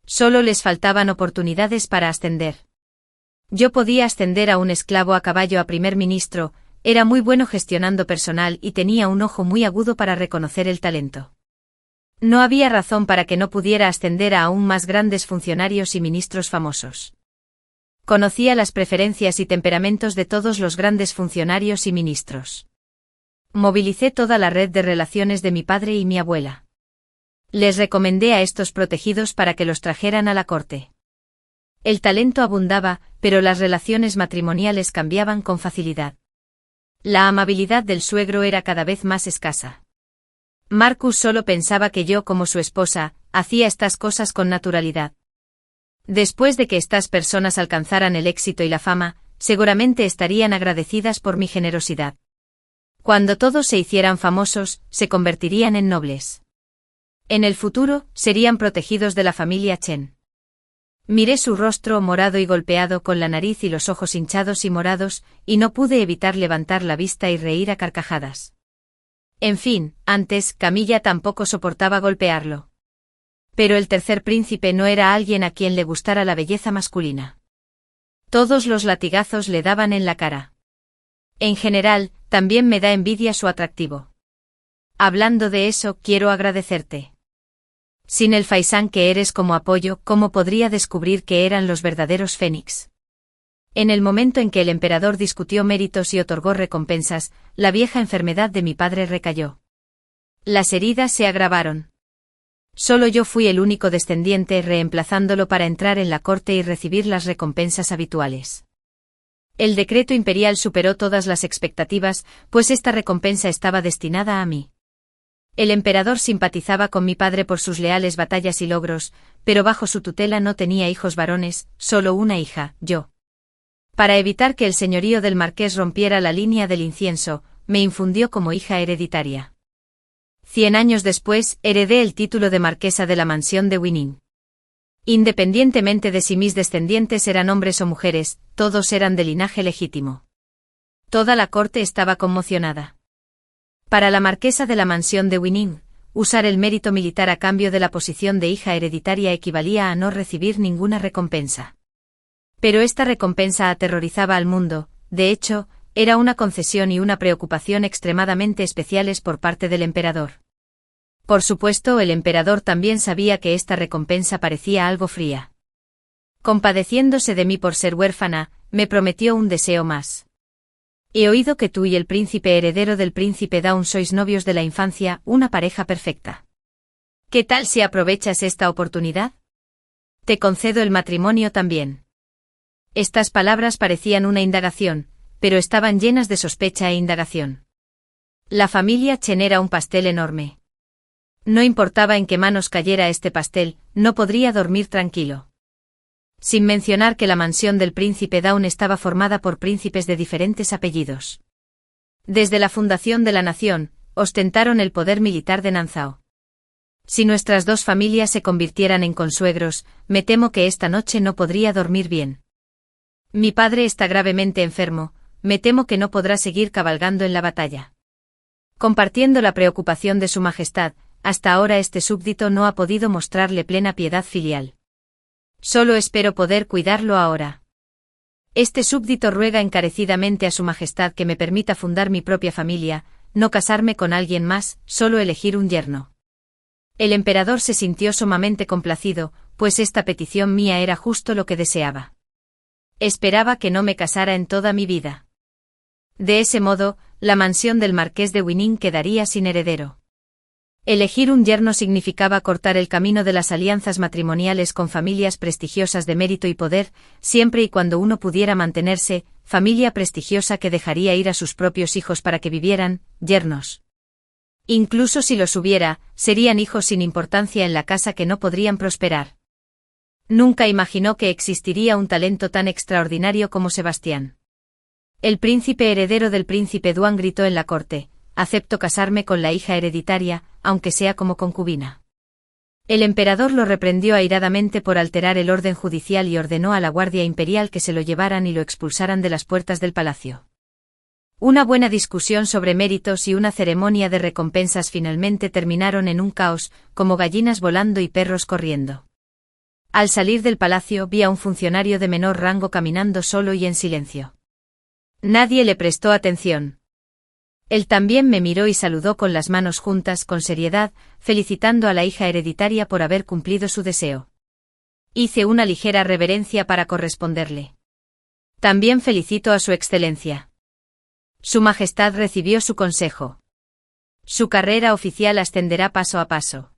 S1: Solo les faltaban oportunidades para ascender. Yo podía ascender a un esclavo a caballo a primer ministro, era muy bueno gestionando personal y tenía un ojo muy agudo para reconocer el talento. No había razón para que no pudiera ascender a aún más grandes funcionarios y ministros famosos. Conocía las preferencias y temperamentos de todos los grandes funcionarios y ministros. Movilicé toda la red de relaciones de mi padre y mi abuela. Les recomendé a estos protegidos para que los trajeran a la corte. El talento abundaba, pero las relaciones matrimoniales cambiaban con facilidad. La amabilidad del suegro era cada vez más escasa. Marcus solo pensaba que yo, como su esposa, hacía estas cosas con naturalidad. Después de que estas personas alcanzaran el éxito y la fama, seguramente estarían agradecidas por mi generosidad. Cuando todos se hicieran famosos, se convertirían en nobles. En el futuro, serían protegidos de la familia Chen. Miré su rostro morado y golpeado con la nariz y los ojos hinchados y morados, y no pude evitar levantar la vista y reír a carcajadas. En fin, antes, Camilla tampoco soportaba golpearlo. Pero el tercer príncipe no era alguien a quien le gustara la belleza masculina. Todos los latigazos le daban en la cara. En general, también me da envidia su atractivo. Hablando de eso, quiero agradecerte. Sin el faisán que eres como apoyo, ¿cómo podría descubrir que eran los verdaderos fénix? En el momento en que el emperador discutió méritos y otorgó recompensas, la vieja enfermedad de mi padre recayó. Las heridas se agravaron. Solo yo fui el único descendiente reemplazándolo para entrar en la corte y recibir las recompensas habituales. El decreto imperial superó todas las expectativas, pues esta recompensa estaba destinada a mí. El emperador simpatizaba con mi padre por sus leales batallas y logros, pero bajo su tutela no tenía hijos varones, solo una hija, yo. Para evitar que el señorío del marqués rompiera la línea del incienso, me infundió como hija hereditaria. 100 años después, heredé el título de marquesa de la mansión de Winning. Independientemente de si mis descendientes eran hombres o mujeres, todos eran de linaje legítimo. Toda la corte estaba conmocionada. Para la marquesa de la mansión de Winning, usar el mérito militar a cambio de la posición de hija hereditaria equivalía a no recibir ninguna recompensa. Pero esta recompensa aterrorizaba al mundo, de hecho, era una concesión y una preocupación extremadamente especiales por parte del emperador. Por supuesto, el emperador también sabía que esta recompensa parecía algo fría. Compadeciéndose de mí por ser huérfana, me prometió un deseo más. He oído que tú y el príncipe heredero del príncipe Dawn sois novios de la infancia, una pareja perfecta. ¿Qué tal si aprovechas esta oportunidad? Te concedo el matrimonio también. Estas palabras parecían una indagación, pero estaban llenas de sospecha e indagación. La familia Chen era un pastel enorme. No importaba en qué manos cayera este pastel, no podría dormir tranquilo. Sin mencionar que la mansión del príncipe Dawn estaba formada por príncipes de diferentes apellidos. Desde la fundación de la nación, ostentaron el poder militar de Nanzhao. Si nuestras dos familias se convirtieran en consuegros, me temo que esta noche no podría dormir bien. Mi padre está gravemente enfermo, me temo que no podrá seguir cabalgando en la batalla. Compartiendo la preocupación de su majestad, hasta ahora este súbdito no ha podido mostrarle plena piedad filial. Solo espero poder cuidarlo ahora. Este súbdito ruega encarecidamente a su majestad que me permita fundar mi propia familia, no casarme con alguien más, solo elegir un yerno. El emperador se sintió sumamente complacido, pues esta petición mía era justo lo que deseaba. Esperaba que no me casara en toda mi vida. De ese modo, la mansión del marqués de Winning quedaría sin heredero. Elegir un yerno significaba cortar el camino de las alianzas matrimoniales con familias prestigiosas de mérito y poder, siempre y cuando uno pudiera mantenerse, familia prestigiosa que dejaría ir a sus propios hijos para que vivieran, yernos. Incluso si los hubiera, serían hijos sin importancia en la casa que no podrían prosperar. Nunca imaginó que existiría un talento tan extraordinario como Sebastián. El príncipe heredero del príncipe Duan gritó en la corte: acepto casarme con la hija hereditaria, aunque sea como concubina. El emperador lo reprendió airadamente por alterar el orden judicial y ordenó a la guardia imperial que se lo llevaran y lo expulsaran de las puertas del palacio. Una buena discusión sobre méritos y una ceremonia de recompensas finalmente terminaron en un caos, como gallinas volando y perros corriendo. Al salir del palacio vi a un funcionario de menor rango caminando solo y en silencio. Nadie le prestó atención. Él también me miró y saludó con las manos juntas con seriedad, felicitando a la hija hereditaria por haber cumplido su deseo. Hice una ligera reverencia para corresponderle. También felicito a su excelencia. Su majestad recibió su consejo. Su carrera oficial ascenderá paso a paso.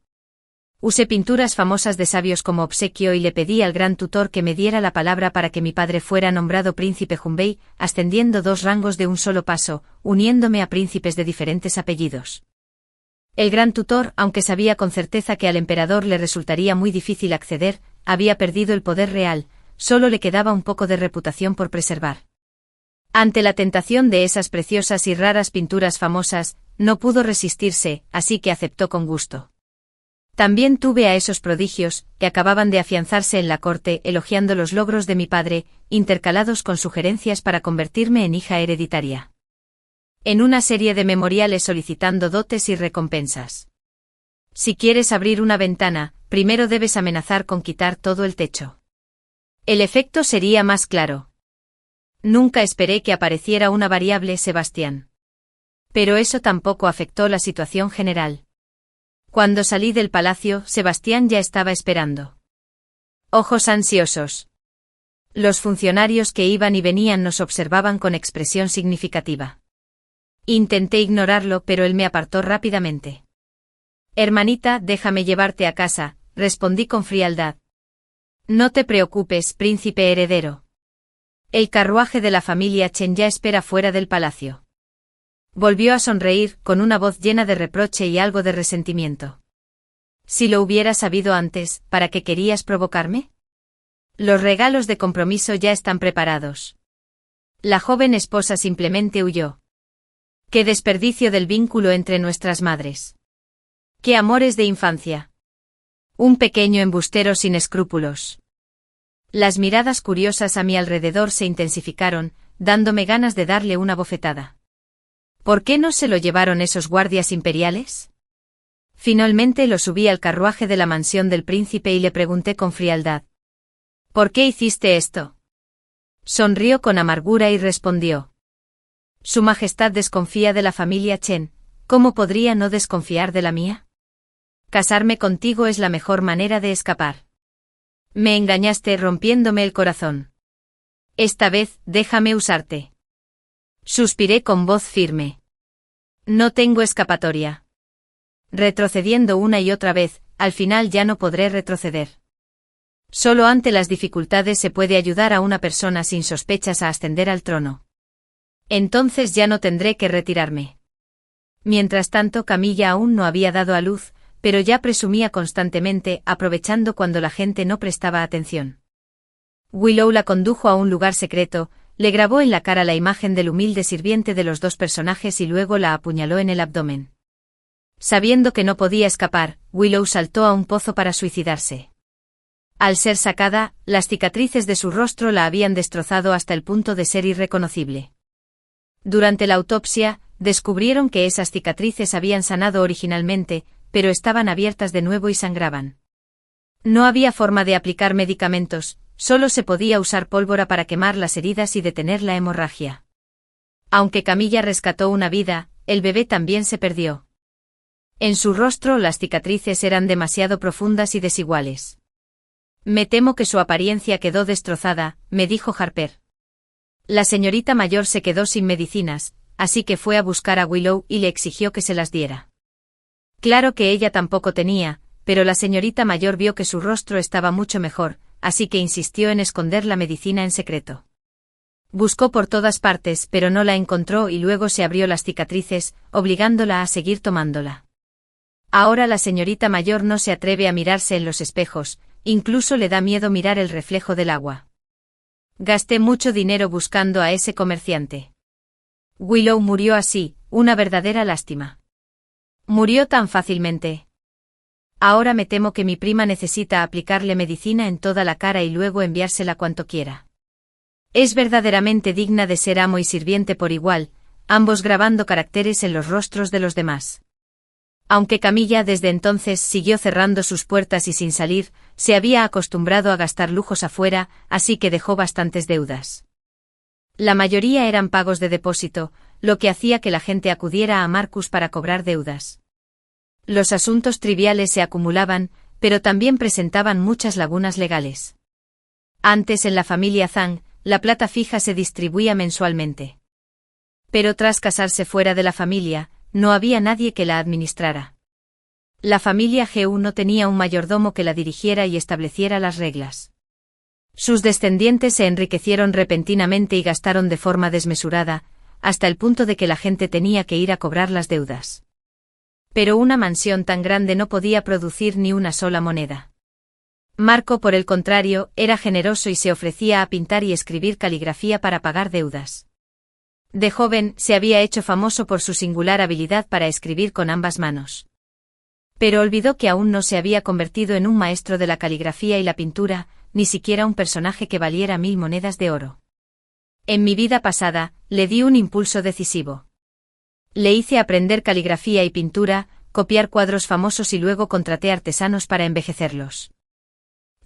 S1: Usé pinturas famosas de sabios como obsequio y le pedí al gran tutor que me diera la palabra para que mi padre fuera nombrado príncipe Junbei, ascendiendo 2 rangos de un solo paso, uniéndome a príncipes de diferentes apellidos. El gran tutor, aunque sabía con certeza que al emperador le resultaría muy difícil acceder, había perdido el poder real, solo le quedaba un poco de reputación por preservar. Ante la tentación de esas preciosas y raras pinturas famosas, no pudo resistirse, así que aceptó con gusto. También tuve a esos prodigios, que acababan de afianzarse en la corte, elogiando los logros de mi padre, intercalados con sugerencias para convertirme en hija hereditaria. En una serie de memoriales solicitando dotes y recompensas. Si quieres abrir una ventana, primero debes amenazar con quitar todo el techo. El efecto sería más claro. Nunca esperé que apareciera una variable Sebastián. Pero eso tampoco afectó la situación general. Cuando salí del palacio, Sebastián ya estaba esperando. Ojos ansiosos. Los funcionarios que iban y venían nos observaban con expresión significativa. Intenté ignorarlo, pero él me apartó rápidamente. Hermanita, déjame llevarte a casa, respondí con frialdad. No te preocupes, príncipe heredero. El carruaje de la familia Chen ya espera fuera del palacio. Volvió a sonreír, con una voz llena de reproche y algo de resentimiento. Si lo hubiera sabido antes, ¿para qué querías provocarme? Los regalos de compromiso ya están preparados. La joven esposa simplemente huyó. ¡Qué desperdicio del vínculo entre nuestras madres! ¡Qué amores de infancia! Un pequeño embustero sin escrúpulos. Las miradas curiosas a mi alrededor se intensificaron, dándome ganas de darle una bofetada. ¿Por qué no se lo llevaron esos guardias imperiales? Finalmente lo subí al carruaje de la mansión del príncipe y le pregunté con frialdad. ¿Por qué hiciste esto? Sonrió con amargura y respondió. Su majestad desconfía de la familia Chen, ¿cómo podría no desconfiar de la mía? Casarme contigo es la mejor manera de escapar. Me engañaste rompiéndome el corazón. Esta vez, déjame usarte. Suspiré con voz firme. No tengo escapatoria. Retrocediendo una y otra vez, al final ya no podré retroceder. Solo ante las dificultades se puede ayudar a una persona sin sospechas a ascender al trono. Entonces ya no tendré que retirarme. Mientras tanto, Camilla aún no había dado a luz, pero ya presumía constantemente, aprovechando cuando la gente no prestaba atención. Willow la condujo a un lugar secreto, le grabó en la cara la imagen del humilde sirviente de los 2 personajes y luego la apuñaló en el abdomen. Sabiendo que no podía escapar, Willow saltó a un pozo para suicidarse. Al ser sacada, las cicatrices de su rostro la habían destrozado hasta el punto de ser irreconocible. Durante la autopsia, descubrieron que esas cicatrices habían sanado originalmente, pero estaban abiertas de nuevo y sangraban. No había forma de aplicar medicamentos, solo se podía usar pólvora para quemar las heridas y detener la hemorragia. Aunque Camilla rescató una vida, el bebé también se perdió. En su rostro las cicatrices eran demasiado profundas y desiguales. Me temo que su apariencia quedó destrozada, me dijo Harper. La señorita mayor se quedó sin medicinas, así que fue a buscar a Willow y le exigió que se las diera. Claro que ella tampoco tenía, pero la señorita mayor vio que su rostro estaba mucho mejor, así que insistió en esconder la medicina en secreto. Buscó por todas partes, pero no la encontró y luego se abrió las cicatrices, obligándola a seguir tomándola. Ahora la señorita mayor no se atreve a mirarse en los espejos, incluso le da miedo mirar el reflejo del agua. Gasté mucho dinero buscando a ese comerciante. Willow murió así, una verdadera lástima. Murió tan fácilmente. Ahora me temo que mi prima necesita aplicarle medicina en toda la cara y luego enviársela cuanto quiera. Es verdaderamente digna de ser amo y sirviente por igual, ambos grabando caracteres en los rostros de los demás. Aunque Camilla desde entonces siguió cerrando sus puertas y sin salir, se había acostumbrado a gastar lujos afuera, así que dejó bastantes deudas. La mayoría eran pagos de depósito, lo que hacía que la gente acudiera a Marcus para cobrar deudas. Los asuntos triviales se acumulaban, pero también presentaban muchas lagunas legales. Antes en la familia Zhang, la plata fija se distribuía mensualmente. Pero tras casarse fuera de la familia, no había nadie que la administrara. La familia Gu no tenía un mayordomo que la dirigiera y estableciera las reglas. Sus descendientes se enriquecieron repentinamente y gastaron de forma desmesurada, hasta el punto de que la gente tenía que ir a cobrar las deudas. Pero una mansión tan grande no podía producir ni una sola moneda. Marco, por el contrario, era generoso y se ofrecía a pintar y escribir caligrafía para pagar deudas. De joven, se había hecho famoso por su singular habilidad para escribir con ambas manos. Pero olvidó que aún no se había convertido en un maestro de la caligrafía y la pintura, ni siquiera un personaje que valiera 1000 monedas de oro. En mi vida pasada, le di un impulso decisivo. Le hice aprender caligrafía y pintura, copiar cuadros famosos y luego contraté artesanos para envejecerlos.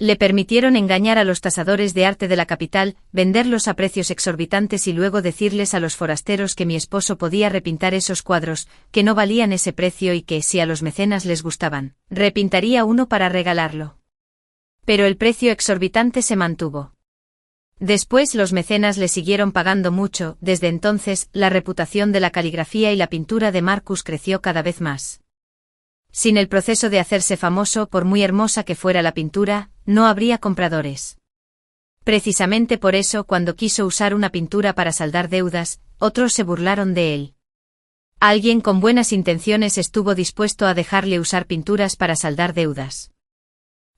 S1: Le permitieron engañar a los tasadores de arte de la capital, venderlos a precios exorbitantes y luego decirles a los forasteros que mi esposo podía repintar esos cuadros, que no valían ese precio y que, si a los mecenas les gustaban, repintaría uno para regalarlo. Pero el precio exorbitante se mantuvo. Después los mecenas le siguieron pagando mucho, desde entonces, la reputación de la caligrafía y la pintura de Marcus creció cada vez más. Sin el proceso de hacerse famoso, por muy hermosa que fuera la pintura, no habría compradores. Precisamente por eso, cuando quiso usar una pintura para saldar deudas, otros se burlaron de él. Alguien con buenas intenciones estuvo dispuesto a dejarle usar pinturas para saldar deudas.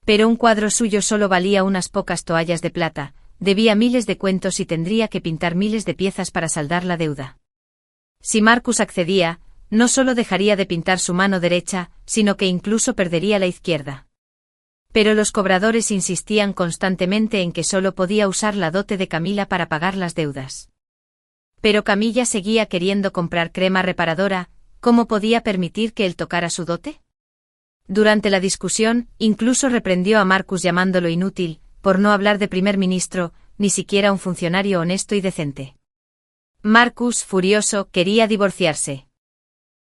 S1: Pero un cuadro suyo solo valía unas pocas toallas de plata, debía miles de cuentos y tendría que pintar miles de piezas para saldar la deuda. Si Marcus accedía, no solo dejaría de pintar su mano derecha, sino que incluso perdería la izquierda. Pero los cobradores insistían constantemente en que solo podía usar la dote de Camila para pagar las deudas. Pero Camilla seguía queriendo comprar crema reparadora, ¿cómo podía permitir que él tocara su dote? Durante la discusión, incluso reprendió a Marcus llamándolo inútil, por no hablar de primer ministro, ni siquiera un funcionario honesto y decente. Marcus, furioso, quería divorciarse.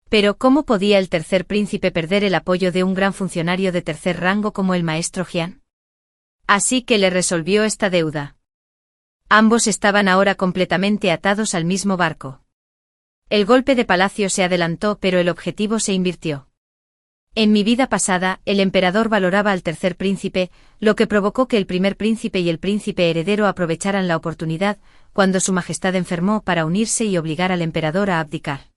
S1: Pero ¿cómo podía el tercer príncipe perder el apoyo de un gran funcionario de tercer rango como el maestro Jian? Así que le resolvió esta deuda. Ambos estaban ahora completamente atados al mismo barco. El golpe de palacio se adelantó, pero el objetivo se invirtió. En mi vida pasada, el emperador valoraba al tercer príncipe, lo que provocó que el primer príncipe y el príncipe heredero aprovecharan la oportunidad, cuando su majestad enfermó, para unirse y obligar al emperador a abdicar.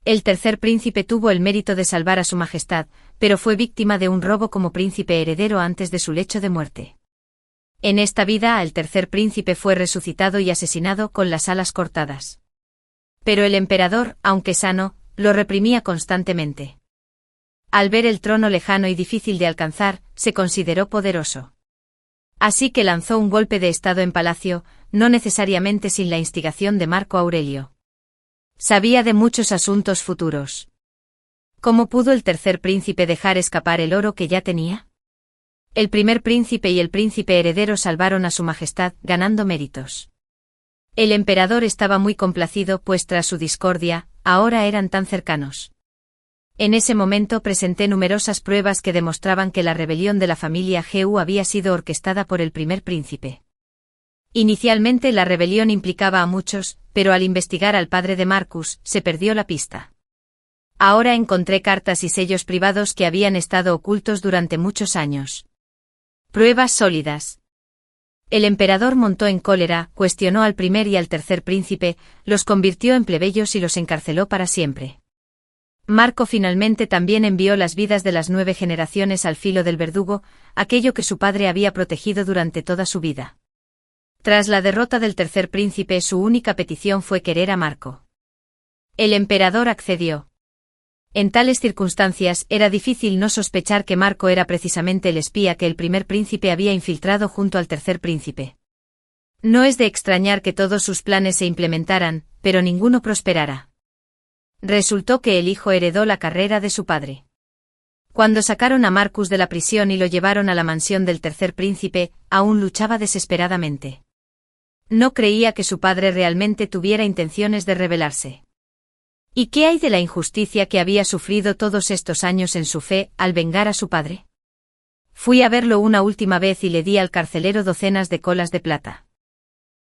S1: El tercer príncipe tuvo el mérito de salvar a su majestad, pero fue víctima de un robo como príncipe heredero antes de su lecho de muerte. En esta vida, el tercer príncipe fue resucitado y asesinado con las alas cortadas. Pero el emperador, aunque sano, lo reprimía constantemente. Al ver el trono lejano y difícil de alcanzar, se consideró poderoso. Así que lanzó un golpe de estado en palacio, no necesariamente sin la instigación de Marco Aurelio. Sabía de muchos asuntos futuros. ¿Cómo pudo el tercer príncipe dejar escapar el oro que ya tenía? El primer príncipe y el príncipe heredero salvaron a su majestad, ganando méritos. El emperador estaba muy complacido, pues tras su discordia, ahora eran tan cercanos. En ese momento presenté numerosas pruebas que demostraban que la rebelión de la familia Geu había sido orquestada por el primer príncipe. Inicialmente la rebelión implicaba a muchos, pero al investigar al padre de Marcus, se perdió la pista. Ahora encontré cartas y sellos privados que habían estado ocultos durante muchos años. Pruebas sólidas. El emperador montó en cólera, cuestionó al primer y al tercer príncipe, los convirtió en plebeyos y los encarceló para siempre. Marco finalmente también envió las vidas de las 9 generaciones al filo del verdugo, aquello que su padre había protegido durante toda su vida. Tras la derrota del tercer príncipe, su única petición fue querer a Marco. El emperador accedió. En tales circunstancias era difícil no sospechar que Marco era precisamente el espía que el primer príncipe había infiltrado junto al tercer príncipe. No es de extrañar que todos sus planes se implementaran, pero ninguno prosperara. Resultó que el hijo heredó la carrera de su padre. Cuando sacaron a Marcus de la prisión y lo llevaron a la mansión del tercer príncipe, aún luchaba desesperadamente. No creía que su padre realmente tuviera intenciones de rebelarse. ¿Y qué hay de la injusticia que había sufrido todos estos años en su fe al vengar a su padre? Fui a verlo una última vez y le di al carcelero docenas de colas de plata.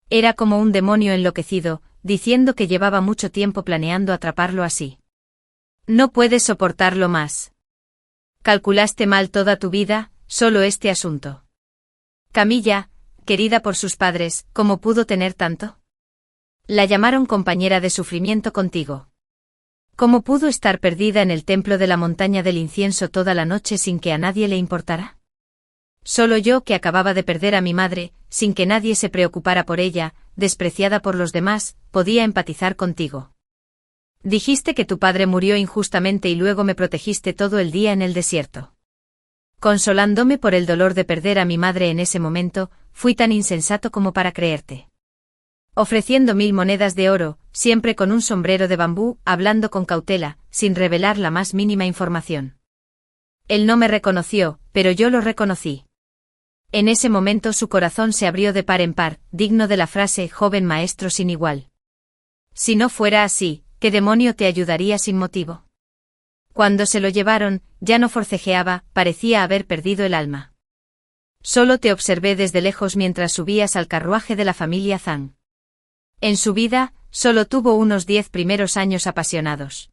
S1: Era como un demonio enloquecido, diciendo que llevaba mucho tiempo planeando atraparlo así. No puedes soportarlo más. Calculaste mal toda tu vida, solo este asunto. Camilla, querida por sus padres, ¿cómo pudo tener tanto? La llamaron compañera de sufrimiento contigo. ¿Cómo pudo estar perdida en el templo de la montaña del incienso toda la noche sin que a nadie le importara? Solo yo, que acababa de perder a mi madre, sin que nadie se preocupara por ella, despreciada por los demás, podía empatizar contigo. Dijiste que tu padre murió injustamente y luego me protegiste todo el día en el desierto. Consolándome por el dolor de perder a mi madre en ese momento, fui tan insensato como para creerte. Ofreciendo 1000 monedas de oro, siempre con un sombrero de bambú, hablando con cautela, sin revelar la más mínima información. Él no me reconoció, pero yo lo reconocí. En ese momento su corazón se abrió de par en par, digno de la frase joven maestro sin igual. Si no fuera así, ¿qué demonio te ayudaría sin motivo? Cuando se lo llevaron, ya no forcejeaba, parecía haber perdido el alma. Solo te observé desde lejos mientras subías al carruaje de la familia Zhang. En su vida, solo tuvo unos 10 primeros años apasionados.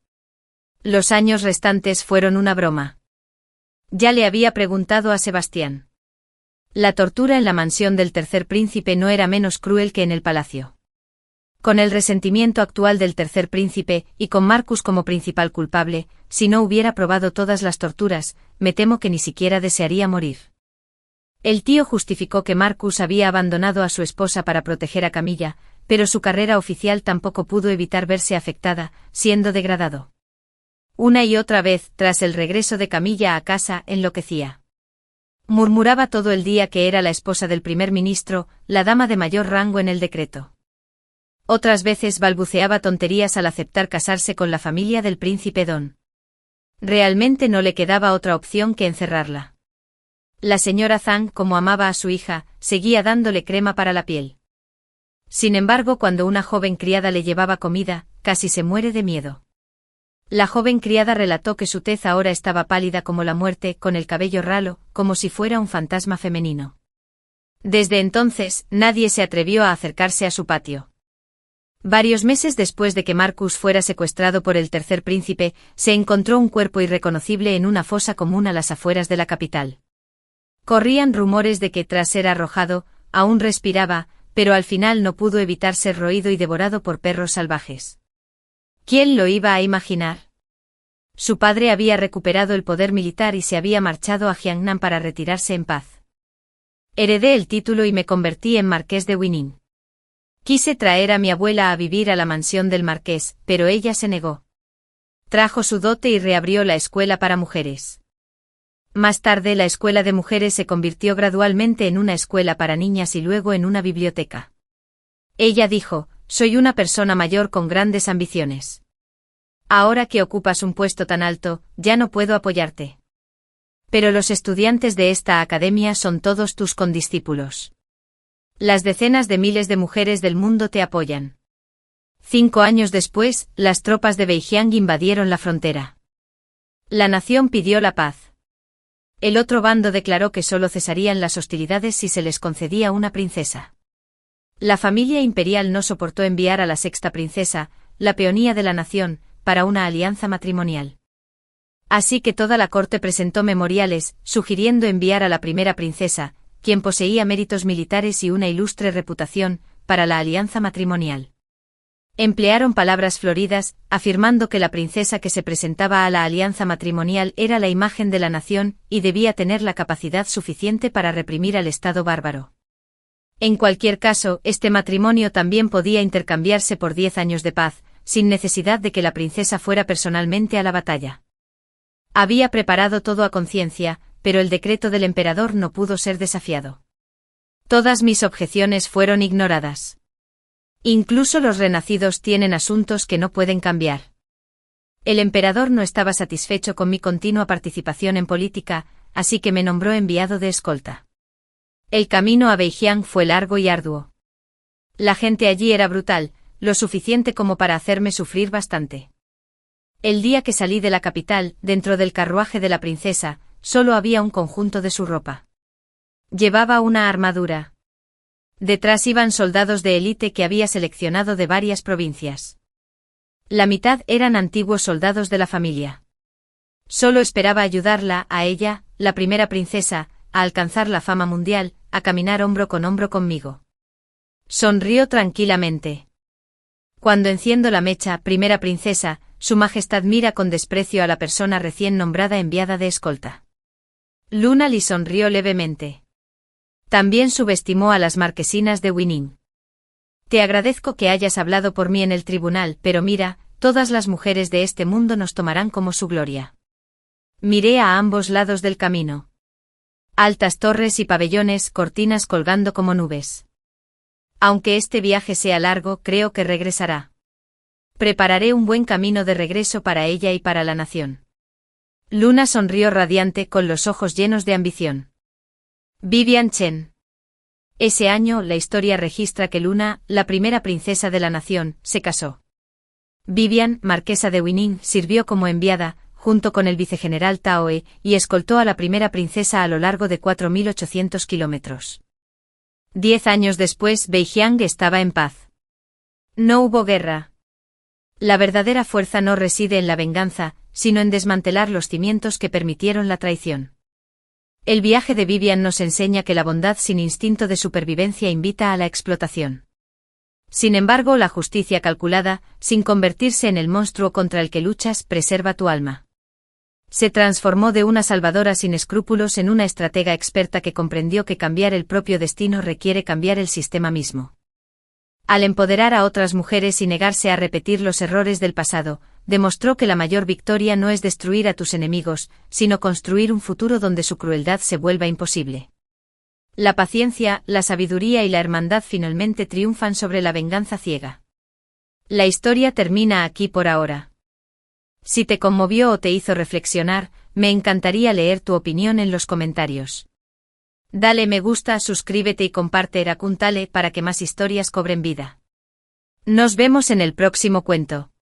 S1: Los años restantes fueron una broma. Ya le había preguntado a Sebastián. La tortura en la mansión del tercer príncipe no era menos cruel que en el palacio. Con el resentimiento actual del tercer príncipe, y con Marcus como principal culpable, si no hubiera probado todas las torturas, me temo que ni siquiera desearía morir. El tío justificó que Marcus había abandonado a su esposa para proteger a Camilla, pero su carrera oficial tampoco pudo evitar verse afectada, siendo degradado. Una y otra vez, tras el regreso de Camilla a casa, enloquecía. Murmuraba todo el día que era la esposa del primer ministro, la dama de mayor rango en el decreto. Otras veces balbuceaba tonterías al aceptar casarse con la familia del príncipe Don. Realmente no le quedaba otra opción que encerrarla. La señora Zhang, como amaba a su hija, seguía dándole crema para la piel. Sin embargo, cuando una joven criada le llevaba comida, casi se muere de miedo. La joven criada relató que su tez ahora estaba pálida como la muerte, con el cabello ralo, como si fuera un fantasma femenino. Desde entonces, nadie se atrevió a acercarse a su patio. Varios meses después de que Marcus fuera secuestrado por el tercer príncipe, se encontró un cuerpo irreconocible en una fosa común a las afueras de la capital. Corrían rumores de que tras ser arrojado, aún respiraba, pero al final no pudo evitar ser roído y devorado por perros salvajes. ¿Quién lo iba a imaginar? Su padre había recuperado el poder militar y se había marchado a Jiangnan para retirarse en paz. Heredé el título y me convertí en marqués de Wining. Quise traer a mi abuela a vivir a la mansión del marqués, pero ella se negó. Trajo su dote y reabrió la escuela para mujeres. Más tarde la escuela de mujeres se convirtió gradualmente en una escuela para niñas y luego en una biblioteca. Ella dijo, soy una persona mayor con grandes ambiciones. Ahora que ocupas un puesto tan alto, ya no puedo apoyarte. Pero los estudiantes de esta academia son todos tus condiscípulos. Las decenas de miles de mujeres del mundo te apoyan. 5 años después, las tropas de Beijiang invadieron la frontera. La nación pidió la paz. El otro bando declaró que solo cesarían las hostilidades si se les concedía una princesa. La familia imperial no soportó enviar a la sexta princesa, la peonía de la nación, para una alianza matrimonial. Así que toda la corte presentó memoriales, sugiriendo enviar a la primera princesa, quien poseía méritos militares y una ilustre reputación, para la alianza matrimonial. Emplearon palabras floridas, afirmando que la princesa que se presentaba a la alianza matrimonial era la imagen de la nación y debía tener la capacidad suficiente para reprimir al Estado bárbaro. En cualquier caso, este matrimonio también podía intercambiarse por 10 años de paz, sin necesidad de que la princesa fuera personalmente a la batalla. Había preparado todo a conciencia, pero el decreto del emperador no pudo ser desafiado. Todas mis objeciones fueron ignoradas. Incluso los renacidos tienen asuntos que no pueden cambiar. El emperador no estaba satisfecho con mi continua participación en política, así que me nombró enviado de escolta. El camino a Beijiang fue largo y arduo. La gente allí era brutal, lo suficiente como para hacerme sufrir bastante. El día que salí de la capital, dentro del carruaje de la princesa, solo había un conjunto de su ropa. Llevaba una armadura. Detrás iban soldados de élite que había seleccionado de varias provincias. La mitad eran antiguos soldados de la familia. Solo esperaba ayudarla, a ella, la primera princesa, a alcanzar la fama mundial, a caminar hombro con hombro conmigo. Sonrió tranquilamente. Cuando enciendo la mecha, primera princesa, Su Majestad mira con desprecio a la persona recién nombrada enviada de escolta. Luna Li sonrió levemente. También subestimó a las marquesinas de Winning. Te agradezco que hayas hablado por mí en el tribunal, pero mira, todas las mujeres de este mundo nos tomarán como su gloria. Miré a ambos lados del camino. Altas torres y pabellones, cortinas colgando como nubes. Aunque este viaje sea largo, creo que regresará. Prepararé un buen camino de regreso para ella y para la nación. Luna sonrió radiante con los ojos llenos de ambición. Vivian Chen. Ese año, la historia registra que Luna, la primera princesa de la nación, se casó. Vivian, marquesa de Winning, sirvió como enviada, junto con el vicegeneral Taoe, y escoltó a la primera princesa a lo largo de 4.800 kilómetros. 10 años después, Beijiang estaba en paz. No hubo guerra. La verdadera fuerza no reside en la venganza, sino en desmantelar los cimientos que permitieron la traición. El viaje de Vivian nos enseña que la bondad sin instinto de supervivencia invita a la explotación. Sin embargo, la justicia calculada, sin convertirse en el monstruo contra el que luchas, preserva tu alma. Se transformó de una salvadora sin escrúpulos en una estratega experta que comprendió que cambiar el propio destino requiere cambiar el sistema mismo. Al empoderar a otras mujeres y negarse a repetir los errores del pasado, demostró que la mayor victoria no es destruir a tus enemigos, sino construir un futuro donde su crueldad se vuelva imposible. La paciencia, la sabiduría y la hermandad finalmente triunfan sobre la venganza ciega. La historia termina aquí por ahora. Si te conmovió o te hizo reflexionar, me encantaría leer tu opinión en los comentarios. Dale me gusta, suscríbete y comparte Eracuntale para que más historias cobren vida. Nos vemos en el próximo cuento.